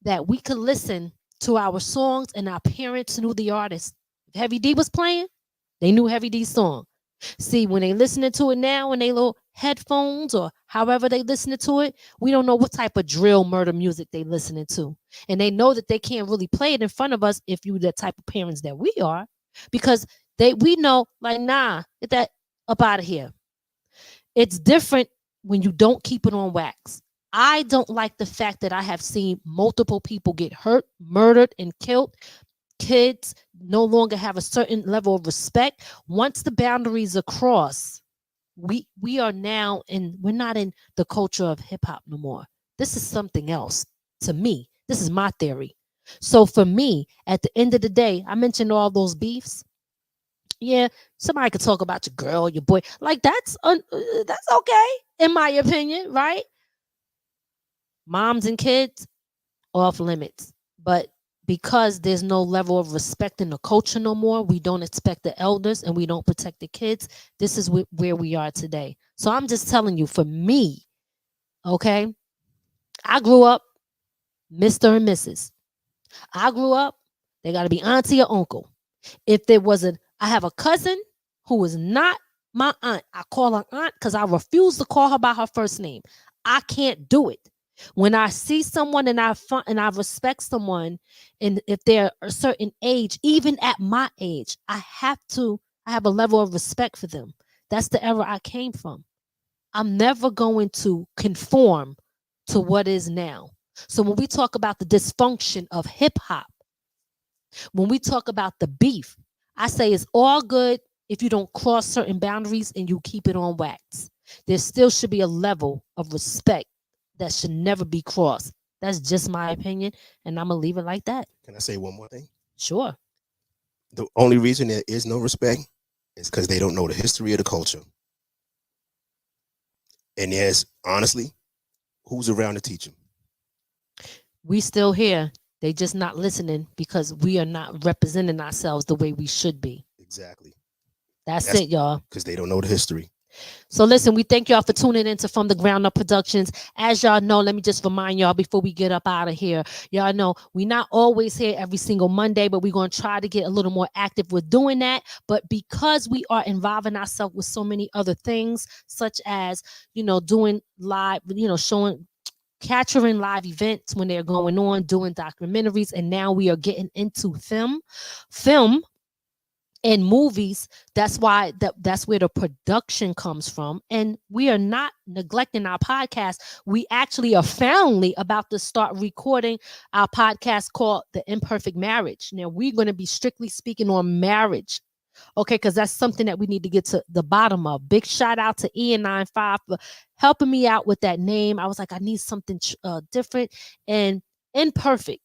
that we could listen to our songs and our parents knew the artist. If Heavy D was playing, they knew Heavy D's song. See, when they listening to it now in their little headphones or however they listening to it, we don't know what type of drill murder music they listening to. And they know that they can't really play it in front of us if you the type of parents that we are, because we know, like, nah, get that up out of here. It's different when you don't keep it on wax. I don't like the fact that I have seen multiple people get hurt, murdered, and killed. Kids no longer have a certain level of respect. Once the boundaries are crossed, we are now we're not in the culture of hip hop no more. This is something else to me. This is my theory. So for me, at the end of the day, I mentioned all those beefs. Yeah, somebody could talk about your girl, your boy. Like, that's okay, in my opinion, right? Moms and kids, off limits. But because there's no level of respect in the culture no more, we don't expect the elders and we don't protect the kids. This is where we are today. So I'm just telling you, for me, okay, I grew up Mr. and Mrs. I grew up, they got to be auntie or uncle. If there was I have a cousin who is not my aunt. I call her aunt because I refuse to call her by her first name. I can't do it. When I see someone and I respect someone, and if they're a certain age, even at my age, I have a level of respect for them. That's the era I came from. I'm never going to conform to what is now. So when we talk about the dysfunction of hip hop, when we talk about the beef, I say it's all good if you don't cross certain boundaries and you keep it on wax. There still should be a level of respect that should never be crossed. That's just my opinion, and I'm going to leave it like that. Can I say one more thing? Sure. The only reason there is no respect is because they don't know the history of the culture. And yes, honestly, who's around to teach them? We still here. They just not listening because we are not representing ourselves the way we should be. Exactly. That's it, y'all. Because they don't know the history. So listen, we thank y'all for tuning into From the Ground Up Productions. As y'all know, let me just remind y'all before we get up out of here. Y'all know we not always here every single Monday, but we're going to try to get a little more active with doing that. But because we are involving ourselves with so many other things, such as, doing live, capturing live events when they're going on, doing documentaries, and now we are getting into film and movies. That's why that's where the production comes from. And we are not neglecting our podcast. We actually are finally about to start recording our podcast called The Imperfect Marriage. Now we're going to be strictly speaking on marriage. Okay, because that's something that we need to get to the bottom of. Big shout out to Ian95 for helping me out with that name. I was like, I need something different. And imperfect.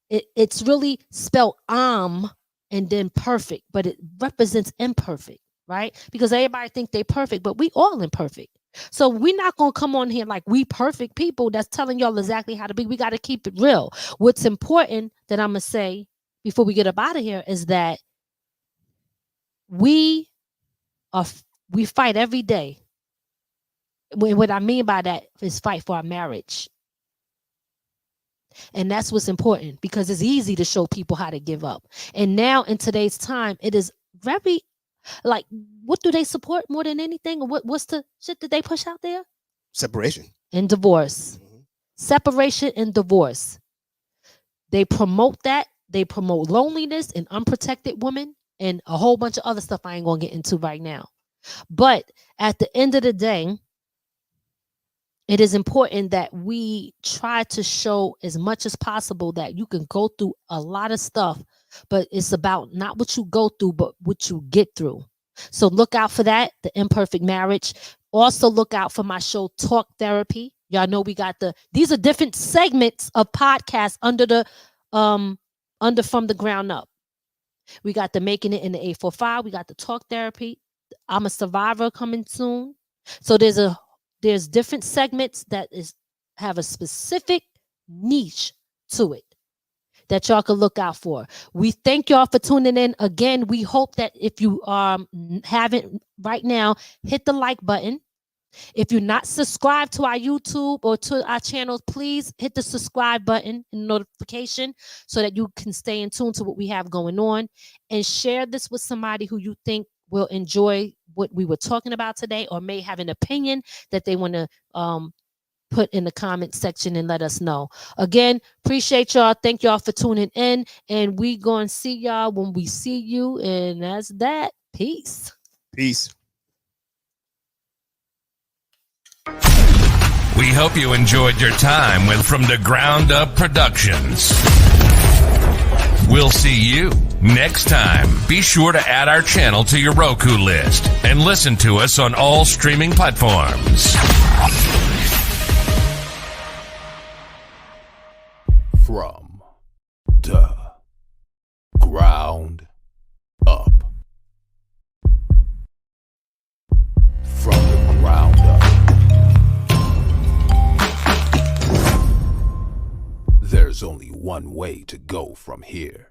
It's really spelled and then perfect, but it represents imperfect, right? Because everybody think they perfect, but we all imperfect. So we're not going to come on here like we perfect people that's telling y'all exactly how to be. We got to keep it real. What's important that I'm going to say before we get up out of here is that we fight every day. What I mean by that is fight for our marriage. And that's what's important, because it's easy to show people how to give up. And now in today's time, it is very, what do they support more than anything? Or what's the shit that they push out there? Separation. And divorce. Mm-hmm. Separation and divorce. They promote that. They promote loneliness and unprotected women and a whole bunch of other stuff I ain't going to get into right now. But at the end of the day, it is important that we try to show as much as possible that you can go through a lot of stuff, but it's about not what you go through, but what you get through. So look out for that, The Imperfect Marriage. Also look out for my show, Talk Therapy. Y'all know we got these are different segments of podcasts under From the Ground Up. We got the Making It in the 845. We got the Talk Therapy. I'm a Survivor coming soon. So there's different segments that have a specific niche to it that y'all can look out for. We thank y'all for tuning in. Again, we hope that if you haven't right now, hit the like button. If you're not subscribed to our YouTube or to our channel, please hit the subscribe button and notification so that you can stay in tune to what we have going on, and share this with somebody who you think will enjoy what we were talking about today, or may have an opinion that they want to put in the comment section and let us know. Again, appreciate y'all. Thank y'all for tuning in, and we going to see y'all when we see you. And that's that. Peace. Peace. We hope you enjoyed your time with From the Ground Up Productions. We'll see you next time. Be sure to add our channel to your Roku list and listen to us on all streaming platforms. From the ground up. From the ground up. There's only one way to go from here.